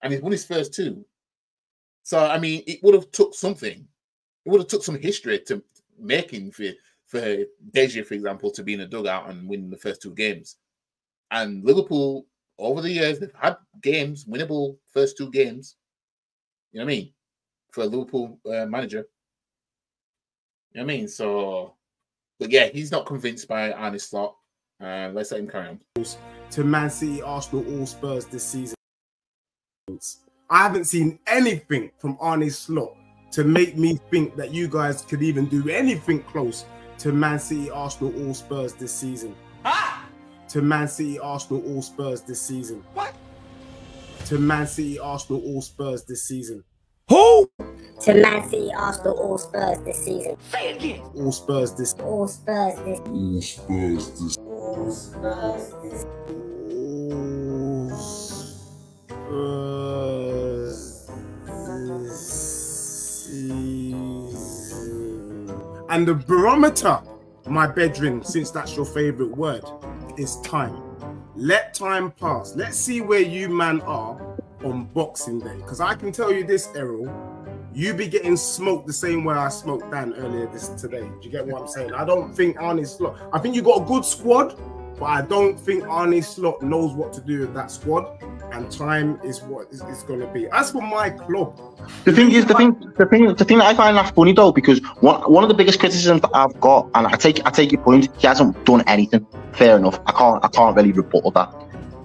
And he's won his first 2. So, I mean, it would have took something. It would have took some history to making for Deji, for example, to be in a dugout and win the first 2 games. And Liverpool, over the years, they've had games, winnable first 2 games. You know what I mean? For a Liverpool manager. You know what I mean? So, but yeah, he's not convinced by Arne Slot. Let's let him carry on. To Man City, Arsenal, all Spurs this season. I haven't seen anything from Arne Slot to make me think that you guys could even do anything close to Man City, Arsenal, all Spurs this season. To Man City, Arsenal, all Spurs this season. What? To Man City, Arsenal, all Spurs this season. Who? To Man City, Arsenal, all Spurs this season. Say it again. All Spurs this. All Spurs this. All Spurs this. All Spurs this. And the barometer, my bedroom, since that's your favorite word, is time. Let time pass. Let's see where you man are on Boxing Day. Because I can tell you this, Errol, you be getting smoked the same way I smoked Dan earlier today. Do you get what I'm saying? I don't think Arne Slot, I think you got a good squad, but I don't think Arne Slot knows what to do with that squad, and time is what it's going to be. As for my club, the thing that I find that funny though, because one of the biggest criticisms that I've got, and I take your point, he hasn't done anything. Fair enough. I can't really rebuttal that.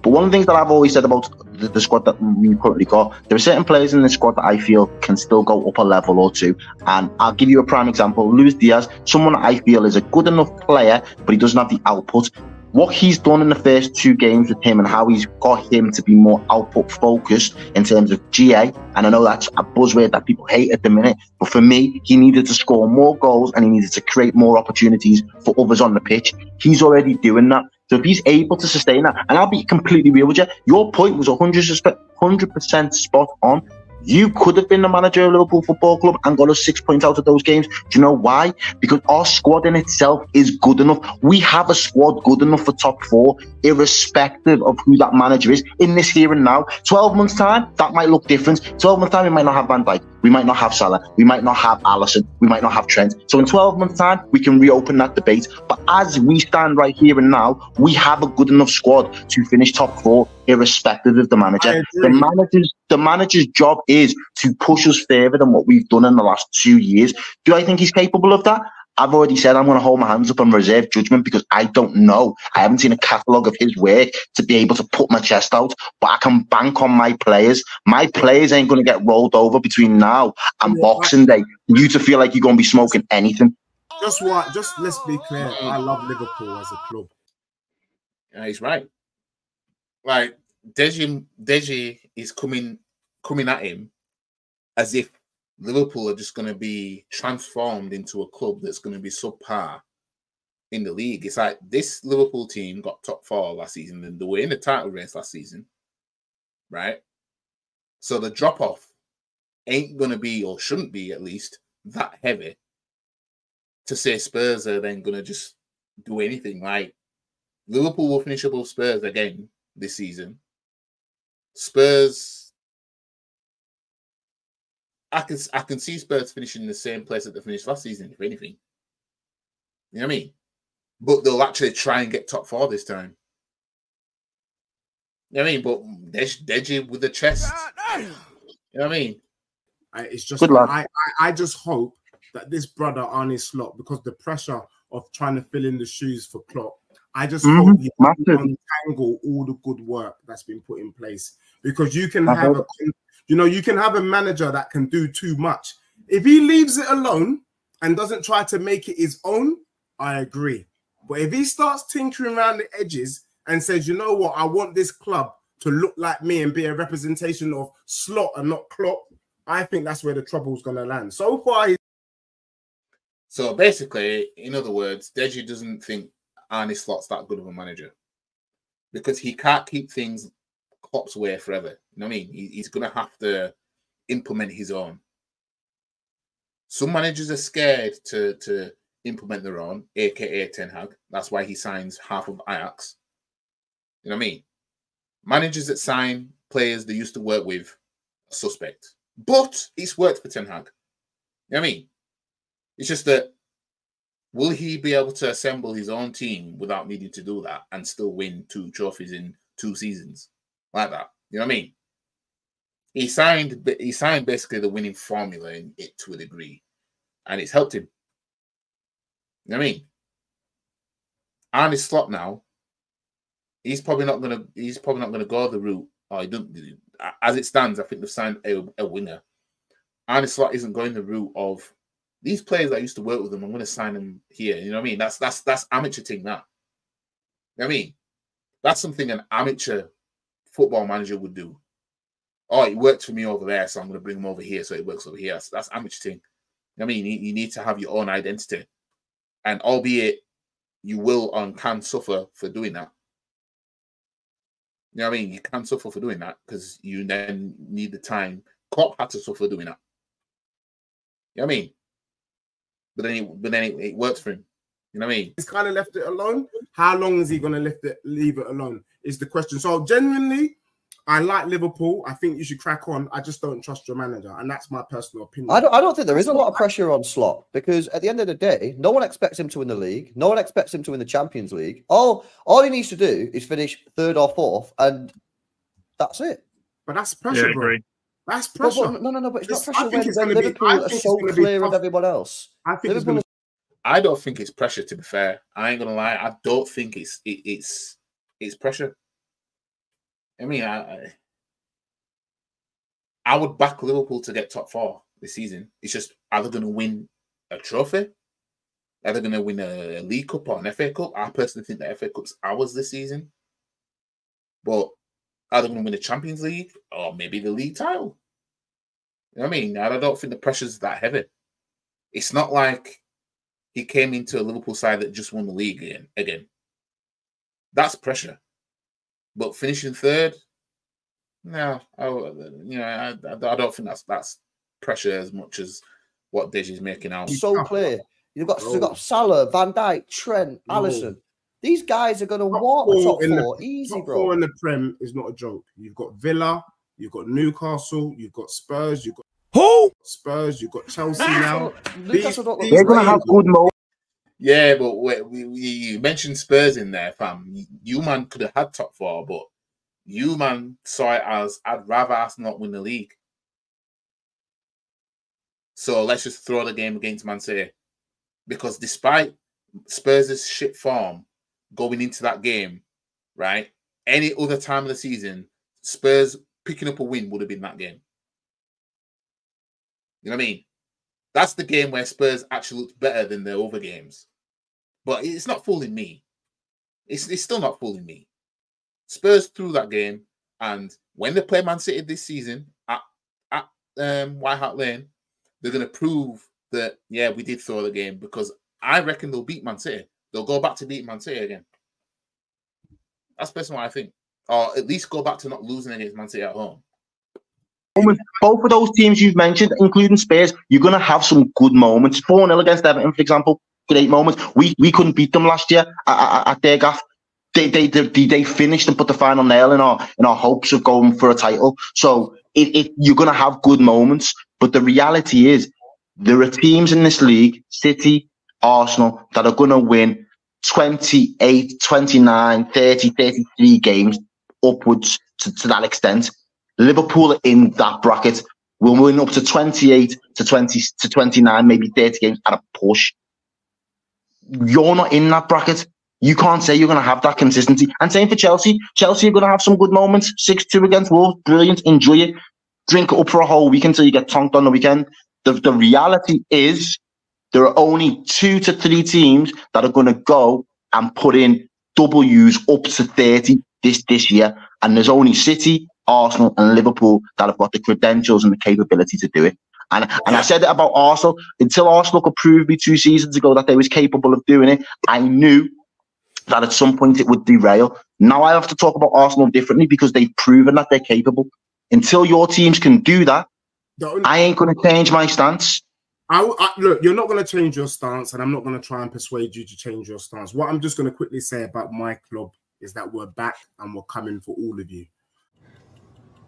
But one of the things that I've always said about the squad that we currently got, there are certain players in the squad that I feel can still go up a level or 2. And I'll give you a prime example. Luis Diaz, someone I feel is a good enough player, but he doesn't have the output. What he's done in the first 2 games with him and how he's got him to be more output focused in terms of GA, and I know that's a buzzword that people hate at the minute, but for me, he needed to score more goals and he needed to create more opportunities for others on the pitch. He's already doing that. So if he's able to sustain that, and I'll be completely real with you, your point was 100% spot on. You could have been the manager of Liverpool Football Club and got us 6 points out of those games. Do you know why? Because our squad in itself is good enough. We have a squad good enough for top 4, irrespective of who that manager is in this here and now. 12 months' time, that might look different. 12 months' time, we might not have Van Dijk. We might not have Salah. We might not have Alisson. We might not have Trent. So in 12 months' time, we can reopen that debate. But as we stand right here and now, we have a good enough squad to finish top 4, irrespective of the manager. The manager's job is to push us further than what we've done in the last 2 years. Do I think he's capable of that? I've already said I'm going to hold my hands up and reserve judgment because I don't know. I haven't seen a catalogue of his work to be able to put my chest out, but I can bank on my players. My players ain't going to get rolled over between now and Boxing Day. You to feel like you're going to be smoking anything. Just let's be clear. I love Liverpool as a club. Yeah, he's right. Like Deji is coming at him as if Liverpool are just going to be transformed into a club that's going to be subpar in the league. It's like this Liverpool team got top 4 last season and they were in the title race last season, right? So the drop-off ain't going to be, or shouldn't be at least, that heavy to say Spurs are then going to just do anything. Like Liverpool will finish above Spurs again this season. Spurs I can see Spurs finishing in the same place that they finished last season, if anything. You know what I mean? But they'll actually try and get top 4 this time. You know what I mean? But Deji with the chest. You know what I mean? It's just I just hope that this brother Arne Slot, because the pressure of trying to fill in the shoes for Klopp, I just hope he can untangle all the good work that's been put in place. Because you can have you can have a manager that can do too much. If he leaves it alone and doesn't try to make it his own, I agree. But if he starts tinkering around the edges and says, you know what, I want this club to look like me and be a representation of Slot and not Klopp, I think that's where the trouble's going to land. So far, so basically, in other words, Deji doesn't think Arne Slot's that good of a manager because he can't keep things Klopp's way forever. You know what I mean? He's going to have to implement his own. Some managers are scared to implement their own, aka Ten Hag. That's why he signs half of Ajax. You know what I mean? Managers that sign players they used to work with are suspect. But it's worked for Ten Hag. You know what I mean? It's just that, will he be able to assemble his own team without needing to do that and still win 2 trophies in 2 seasons? Like that. You know what I mean? He signed basically the winning formula in it to a degree. And it's helped him. You know what I mean? Arne Slot now, he's probably not gonna go the route. Or he don't, as it stands, I think they've signed a winger. Arne Slot isn't going the route of these players that used to work with them. I'm going to sign them here. You know what I mean? That's amateur thing. That. You know what I mean? That's something an amateur football manager would do. Oh, it worked for me over there, so I'm going to bring him over here so it works over here. That's amateur thing. You know what I mean? You need to have your own identity. And albeit you will and can suffer for doing that. You know what I mean? You can suffer for doing that because you then need the time. Klopp had to suffer doing that. You know what I mean? But then it works for him. You know what I mean? He's kind of left it alone. How long is he going to leave it alone is the question. So genuinely, I like Liverpool. I think you should crack on. I just don't trust your manager, and that's my personal opinion. I don't think there is a lot of pressure on Slot because at the end of the day, no one expects him to win the league. No one expects him to win the Champions League. All he needs to do is finish 3rd or 4th, and that's it. But that's pressure, bro. That's pressure. No. But it's not pressure when Liverpool are so clear of everyone else. I don't think it's pressure. To be fair, I ain't gonna lie. I don't think it's pressure. I mean, I would back Liverpool to get top 4 this season. It's just, are they going to win a trophy? Are they going to win a League Cup or an FA Cup? I personally think the FA Cup's ours this season. But are they going to win the Champions League or maybe the league title? You know what I mean? I don't think the pressure's that heavy. It's not like he came into a Liverpool side that just won the league again. That's pressure. But finishing 3rd, no, I don't think that's pressure as much as what Deji's making out. So clear. You've got Salah, Van Dijk, Trent, Alisson. These guys are going to walk the top 4 easy, top bro. 4 in the Prem is not a joke. You've got Villa, you've got Newcastle, you've got Spurs, you've got Spurs, you've got Chelsea now. They're going to have good moments. Yeah, but you mentioned Spurs in there, fam. You man could have had top 4, but you man saw it as I'd rather us not win the league. So let's just throw the game against Man City. Because despite Spurs' shit form going into that game, right? Any other time of the season, Spurs picking up a win would have been that game. You know what I mean? That's the game where Spurs actually looked better than their other games. But it's not fooling me. It's still not fooling me. Spurs threw that game, and when they play Man City this season at White Hart Lane, they're going to prove that, yeah, we did throw the game, because I reckon they'll beat Man City. They'll go back to beating Man City again. That's personally what I think. Or at least go back to not losing against Man City at home. Both of those teams you've mentioned, including Spurs, you're going to have some good moments. 4-0 against Everton, for example, great moments. We couldn't beat them last year at their gaff. They finished and put the final nail in our hopes of going for a title. So you're going to have good moments. But the reality is, there are teams in this league, City, Arsenal, that are going to win 28, 29, 30, 33 games upwards to that extent. Liverpool are in that bracket. We'll win up to 28 to 20 to 29, maybe 30 games at a push. You're not in that bracket. You can't say you're going to have that consistency. And same for Chelsea. Chelsea are going to have some good moments. 6-2 against Wolves. Brilliant. Enjoy it. Drink it up for a whole week until you get tonked on the weekend. The reality is there are only 2 to 3 teams that are going to go and put in W's up to 30 this year. And there's only City, Arsenal and Liverpool that have got the credentials and the capability to do it. And I said it about Arsenal. Until Arsenal could prove me 2 seasons ago that they was capable of doing it, I knew that at some point it would derail. Now I have to talk about Arsenal differently because they've proven that they're capable. Until your teams can do that, I ain't going to change my stance. Look, you're not going to change your stance, and I'm not going to try and persuade you to change your stance. What I'm just going to quickly say about my club is that we're back and we're coming for all of you.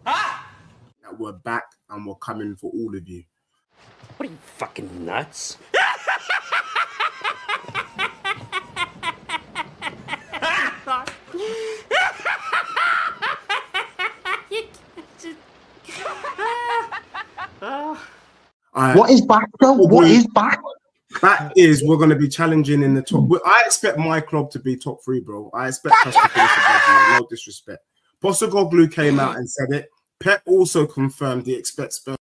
That we're back and we're coming for all of you. What are you, fucking nuts? What is back, though? What is back? Back is we're going to be challenging in the top. I expect my club to be top 3, bro. I expect us to finish above you. No disrespect. Postecoglou came out and said it. Pep also confirmed he expects Spurs.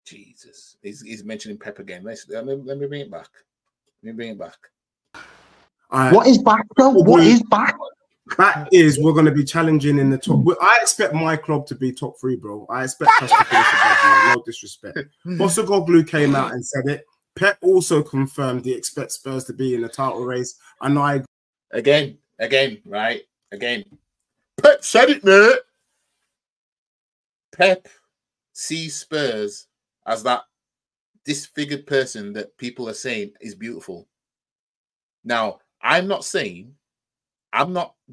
Jesus, he's mentioning Pep again. Let me bring it back. What is back, though? What is back? Back is we're going to be challenging in the top. I expect my club to be top 3, bro. I expect us to finish above you. No disrespect. Postecoglou came out and said it. Pep also confirmed he expects Spurs to be in the title race. And I again, right? Again. Pep said it, mate. Pep sees Spurs as that disfigured person that people are saying is beautiful. Now, I'm not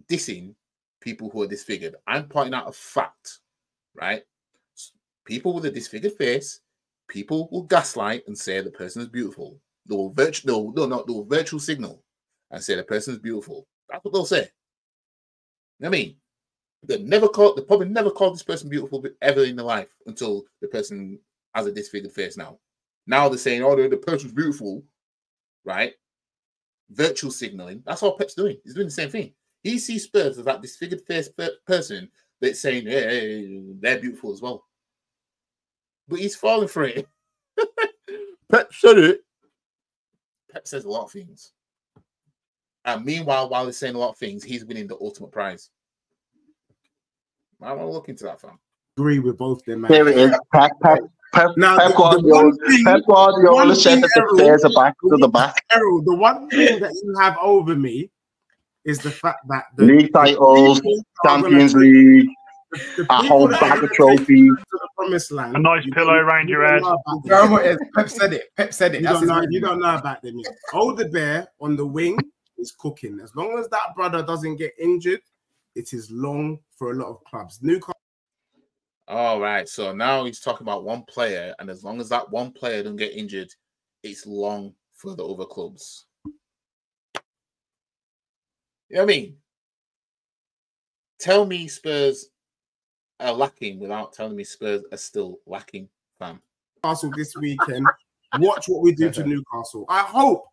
dissing people who are disfigured. I'm pointing out a fact, right? People with a disfigured face, people will gaslight and say the person is beautiful. They'll virtual signal and say the person is beautiful. That's what they'll say. You know what I mean? They probably never called this person beautiful ever in their life until the person has a disfigured face now. Now they're saying, oh, the person's beautiful, right? Virtual signaling. That's all Pep's doing. He's doing the same thing. He sees Spurs as that disfigured face person that's saying, hey, they're beautiful as well. But he's falling for it. Pep said it. Pep says a lot of things. And meanwhile, while he's saying a lot of things, he's winning the ultimate prize. I want to look into that, fam. Agree with both them, man. There it is. Pep Guardiola said that the stairs are back to the back. Errol, the one thing that you have over me is the fact that the league titles, Champions League, a whole bag of trophies, a nice pillow around your head. Pep said it. Pep said it. You don't know about them. Older Bear on the wing is cooking. As long as that brother doesn't get injured, it is long for a lot of clubs. Newcastle. All right, so now he's talking about one player, and as long as that one player doesn't get injured, it's long for the other clubs. You know what I mean? Tell me Spurs are lacking without telling me Spurs are still lacking, fam. Newcastle this weekend. Watch what we do to Newcastle. I hope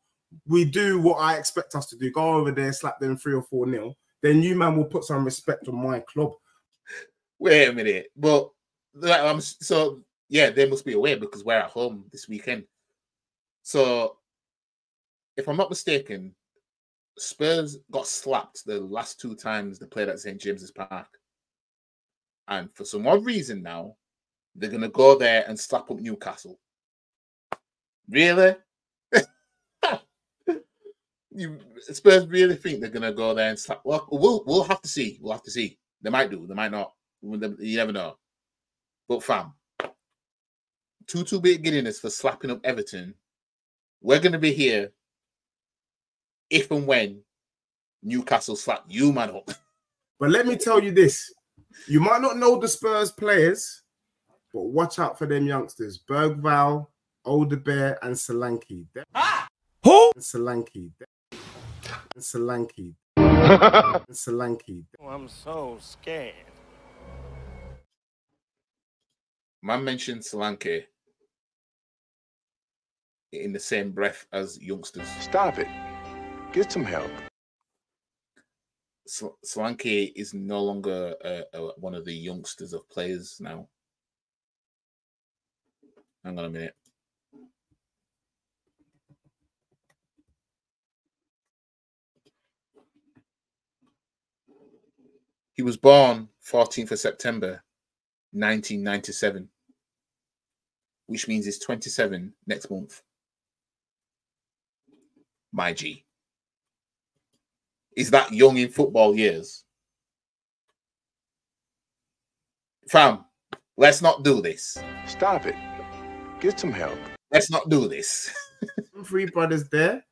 we do what I expect us to do. Go over there, slap them 3 or 4-0. Then you, man, will put some respect on my club. Wait a minute. But so yeah, they must be away because we're at home this weekend. So if I'm not mistaken, Spurs got slapped the last 2 times they played at St. James's Park. And for some odd reason now, they're going to go there and slap up Newcastle. Really? Spurs really think they're going to go there and slap? Well, we'll have to see. We'll have to see. They might do. They might not. You never know. But fam, 2-2 Guinness for slapping up Everton. We're going to be here if and when Newcastle slap you, man, up. But let me tell you this. You might not know the Spurs players, but watch out for them youngsters. Bergval, Alderbear, and Solanke. Who? Solanke. Solanke. Solanke. Oh, I'm so scared. Man mentioned Solanke in the same breath as youngsters. Stop it. Get some help. Solanke is no longer one of the youngsters of players now. Hang on a minute. He was born 14th of September, 1997, which means he's 27 next month. My G. Is that young in football years? Fam, let's not do this. Stop it. Get some help. Let's not do this. Three brothers there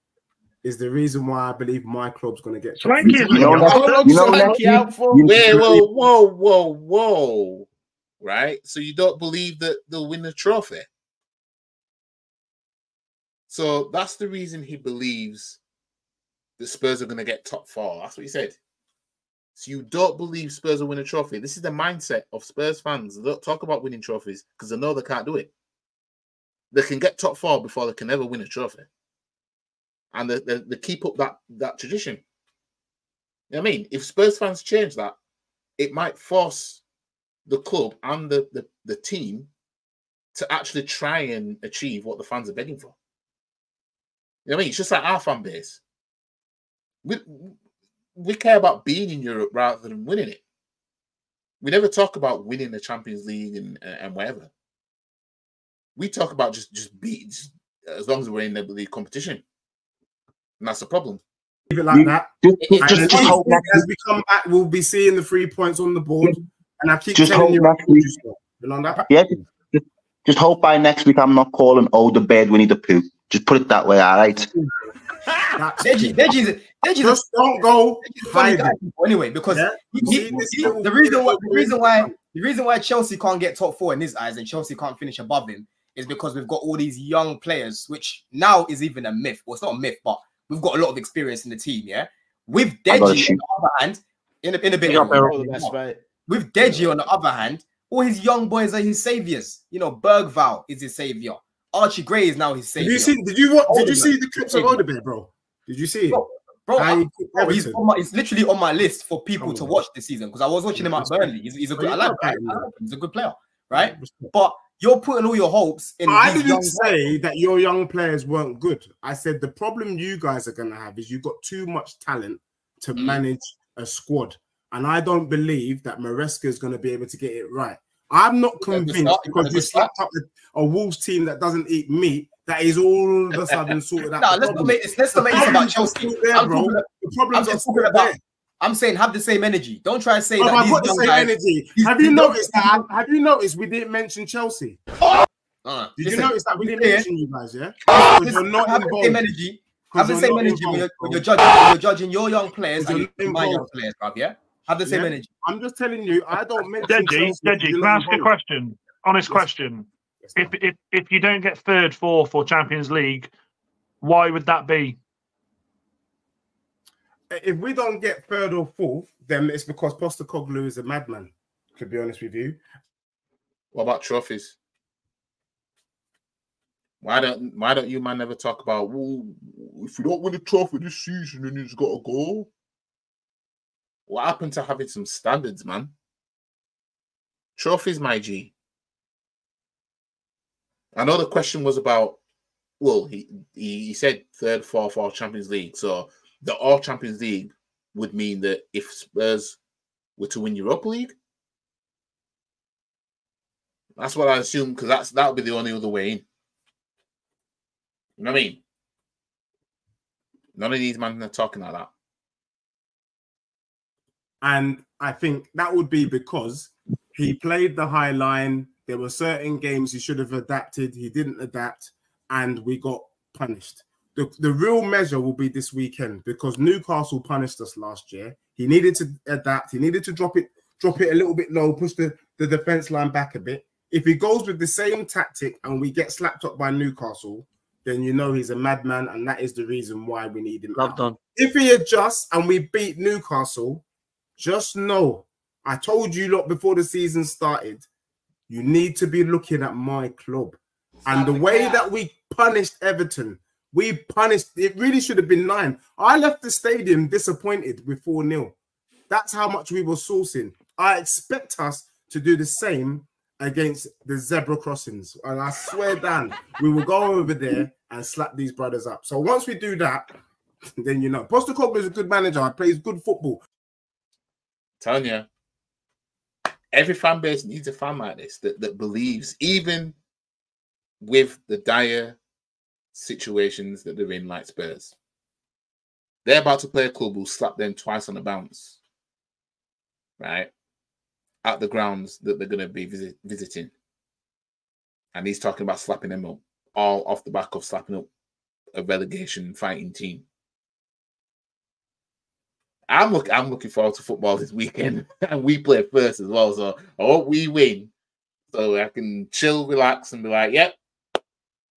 is the reason why I believe my club's going to get. Whoa. Right? So you don't believe that they'll win the trophy? So that's the reason he believes the Spurs are going to get top 4. That's what he said. So you don't believe Spurs will win a trophy. This is the mindset of Spurs fans. They don't talk about winning trophies because they know they can't do it. They can get top 4 before they can ever win a trophy. And they keep up that tradition. You know what I mean? If Spurs fans change that, it might force the club and the team to actually try and achieve what the fans are begging for. You know what I mean? It's just like our fan base. We care about being in Europe rather than winning it. We never talk about winning the Champions League and whatever. We talk about just being, as long as we're in the league competition. And that's the problem. Keep it like that. Just hope as we come back, we'll be seeing the 3 points on the board. And I keep telling you, just hope by next week I'm not calling Alderbear Winnie the Pooh. Just put it that way, all right? Deji just don't go anyway, because the reason why Chelsea can't get top 4 in his eyes and Chelsea can't finish above him is because we've got all these young players, which now is even a myth. Well, it's not a myth, but we've got a lot of experience in the team. Yeah, with Deji on the other hand, in a bit with Deji on the other hand, all his young boys are his saviors. You know, Bergval is his savior. Archie Gray is now his savior. Did you see the clips of Alderbear, bro? Did you see it? Bro, he's literally on my list for people to watch this season because I was watching him at Burnley. He's a good. I like him. He's a good player, right? But you're putting all your hopes in. I didn't say that your young players weren't good. I said the problem you guys are going to have is you've got too much talent to manage a squad, and I don't believe that Maresca is going to be able to get it right. I'm not convinced because you slapped up a Wolves team that doesn't eat meat. That is all of a sudden sorted out. No, let's not make this about Chelsea. I'm saying have the same energy. Don't try to say that. I've got the same energy. Have you noticed that? Have you noticed we didn't mention Chelsea? Did you notice that we didn't mention you guys? Yeah, you're not have the same energy. Have the same energy when you're judging your young players and my young players, bruv. Yeah, have the same energy. I'm just telling you, I don't mention Deji, can I ask a question? Honest question. If you don't get 3rd, 4th, or Champions League, why would that be? If we don't get 3rd or 4th, then it's because Postecoglou is a madman. To be honest with you. What about trophies? Why don't you man never talk about? Well, if we don't win a trophy this season, then he's got to go. What happened to having some standards, man? Trophies, my G. I know the question was about, well, he said 3rd, 4th, or Champions League. So the All Champions League would mean that if Spurs were to win Europa League, that's what I assume, because that would be the only other way in. You know what I mean? None of these men are talking like that. And I think that would be because he played the high line. There were certain games he should have adapted. He didn't adapt, and we got punished. The real measure will be this weekend because Newcastle punished us last year. He needed to adapt. He needed to drop it a little bit low, push the defense line back a bit, If he goes with the same tactic and we get slapped up by Newcastle, then you know he's a madman, and that is the reason why we need him out. Done. If he adjusts and we beat Newcastle, just know, I told you lot before the season started, you need to be looking at my club. And the way that we punished Everton, it really should have been 9. I left the stadium disappointed with 4-0. That's how much we were sourcing. I expect us to do the same against the zebra crossings. And I swear, Dan, we will go over there and slap these brothers up. So once we do that, then you know. Postecoglou is a good manager. He plays good football. Telling you, every fan base needs a fan like this that believes, even with the dire situations that they're in, like Spurs. They're about to play a club who'll slap them twice on the bounce, right? At the grounds that they're going to be visiting. And he's talking about slapping them up, all off the back of slapping up a relegation fighting team. I'm looking forward to football this weekend, and we play first as well. So I hope we win, so I can chill, relax, and be like, "Yep,"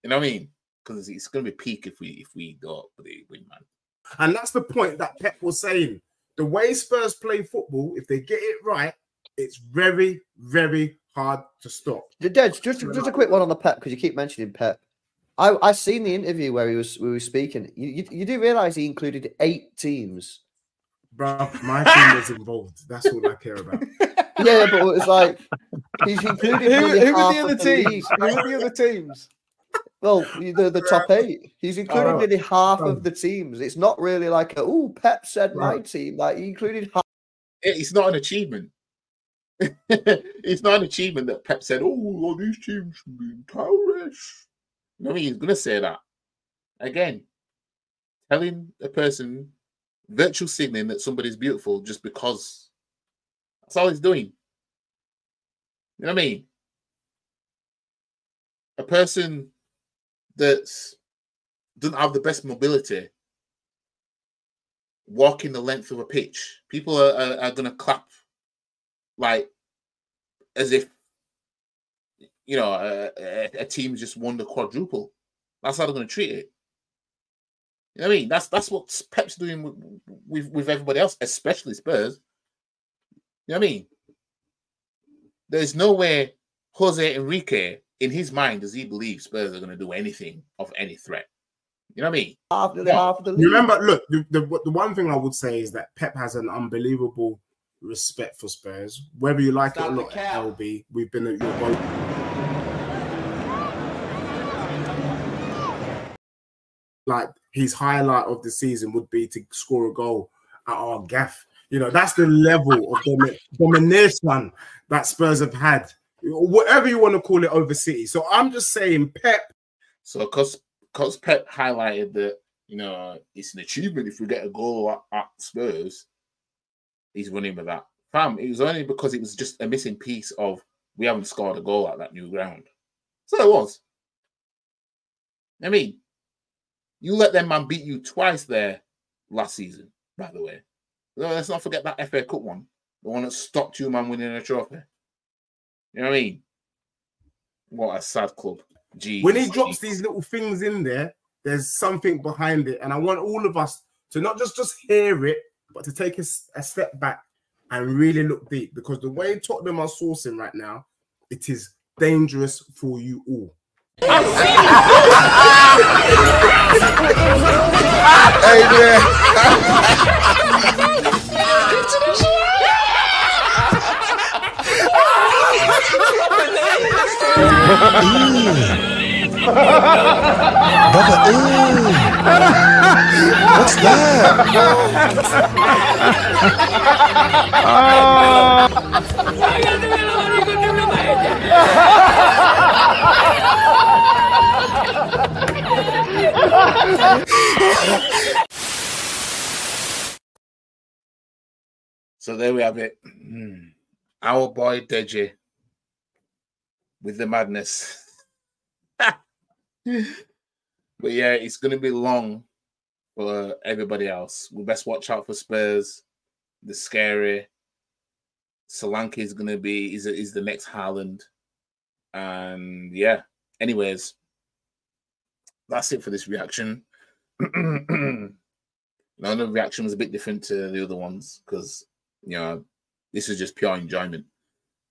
you know what I mean? Because it's going to be peak if we don't win, man. And that's the point that Pep was saying. The way Spurs play football, if they get it right, it's very, very hard to stop. Dej, just a quick one on the Pep, because you keep mentioning Pep. I seen the interview where we were speaking. You do realise he included 8 teams. Bro, my team was involved. That's all I care about. Yeah, but it's like he's included. Who are the other teams? Who are the other teams? Well, the top 8. He's included nearly half of the teams. It's not really like Pep said my team. Like, he included half. It's not an achievement. It's not an achievement that Pep said, all these teams should be terrorists. You know what I mean? He's going to say that. Again, telling a person, virtual signaling that somebody's beautiful just because. That's all he's doing. You know what I mean? A person that doesn't have the best mobility walking the length of a pitch, people are going to clap like as if, you know, a team just won the quadruple. That's how they're going to treat it. You know what I mean? That's what Pep's doing with everybody else, especially Spurs. You know what I mean? There's no way Jose Enrique, in his mind, does he believe Spurs are going to do anything of any threat. You know what I mean? Half the league. Remember, look, the one thing I would say is that Pep has an unbelievable respect for Spurs. Whether you like it or not, LB, we've been at your boat. Like, his highlight of the season would be to score a goal at our gaff. You know, that's the level of domination that Spurs have had. Whatever you want to call it over City. So I'm just saying, Pep. So because Pep highlighted that, you know, it's an achievement if we get a goal at Spurs, he's running with that. Fam, it was only because it was just a missing piece of we haven't scored a goal at that new ground. So it was. I mean, you let them man beat you twice there last season, by the way. Let's not forget that FA Cup one. The one that stopped you man winning a trophy. You know what I mean? What a sad club. Jeez. When he drops these little things in there, there's something behind it. And I want all of us to not just hear it, but to take a step back and really look deep. Because the way Tottenham are sourcing right now, it is dangerous for you all. Hey, Bubba, what's So there we have it. Our boy Deji with the madness. But yeah, it's going to be long for everybody else. We best watch out for Spurs. The scary. Solanke is going to be is the next Haaland. And yeah, anyways, that's it for this reaction. Now, the reaction was a bit different to the other ones because, you know, this is just pure enjoyment,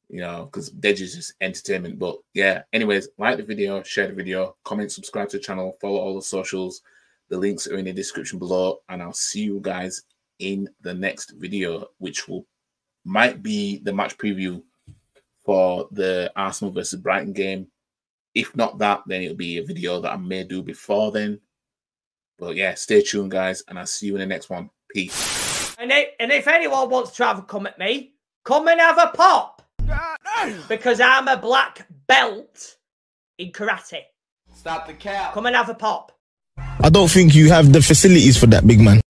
you know, because Deji is just entertainment. But yeah, anyways, like the video, share the video, comment, subscribe to the channel, follow all the socials. The links are in the description below, and I'll see you guys in the next video, which might be the match preview for the Arsenal versus Brighton game. If not that, then it'll be a video that I may do before then. But yeah, stay tuned, guys, and I'll see you in the next one. Peace. And if anyone wants to have a come at me, come and have a pop. Because I'm a black belt in karate. Stop the cap. Come and have a pop. I don't think you have the facilities for that, big man.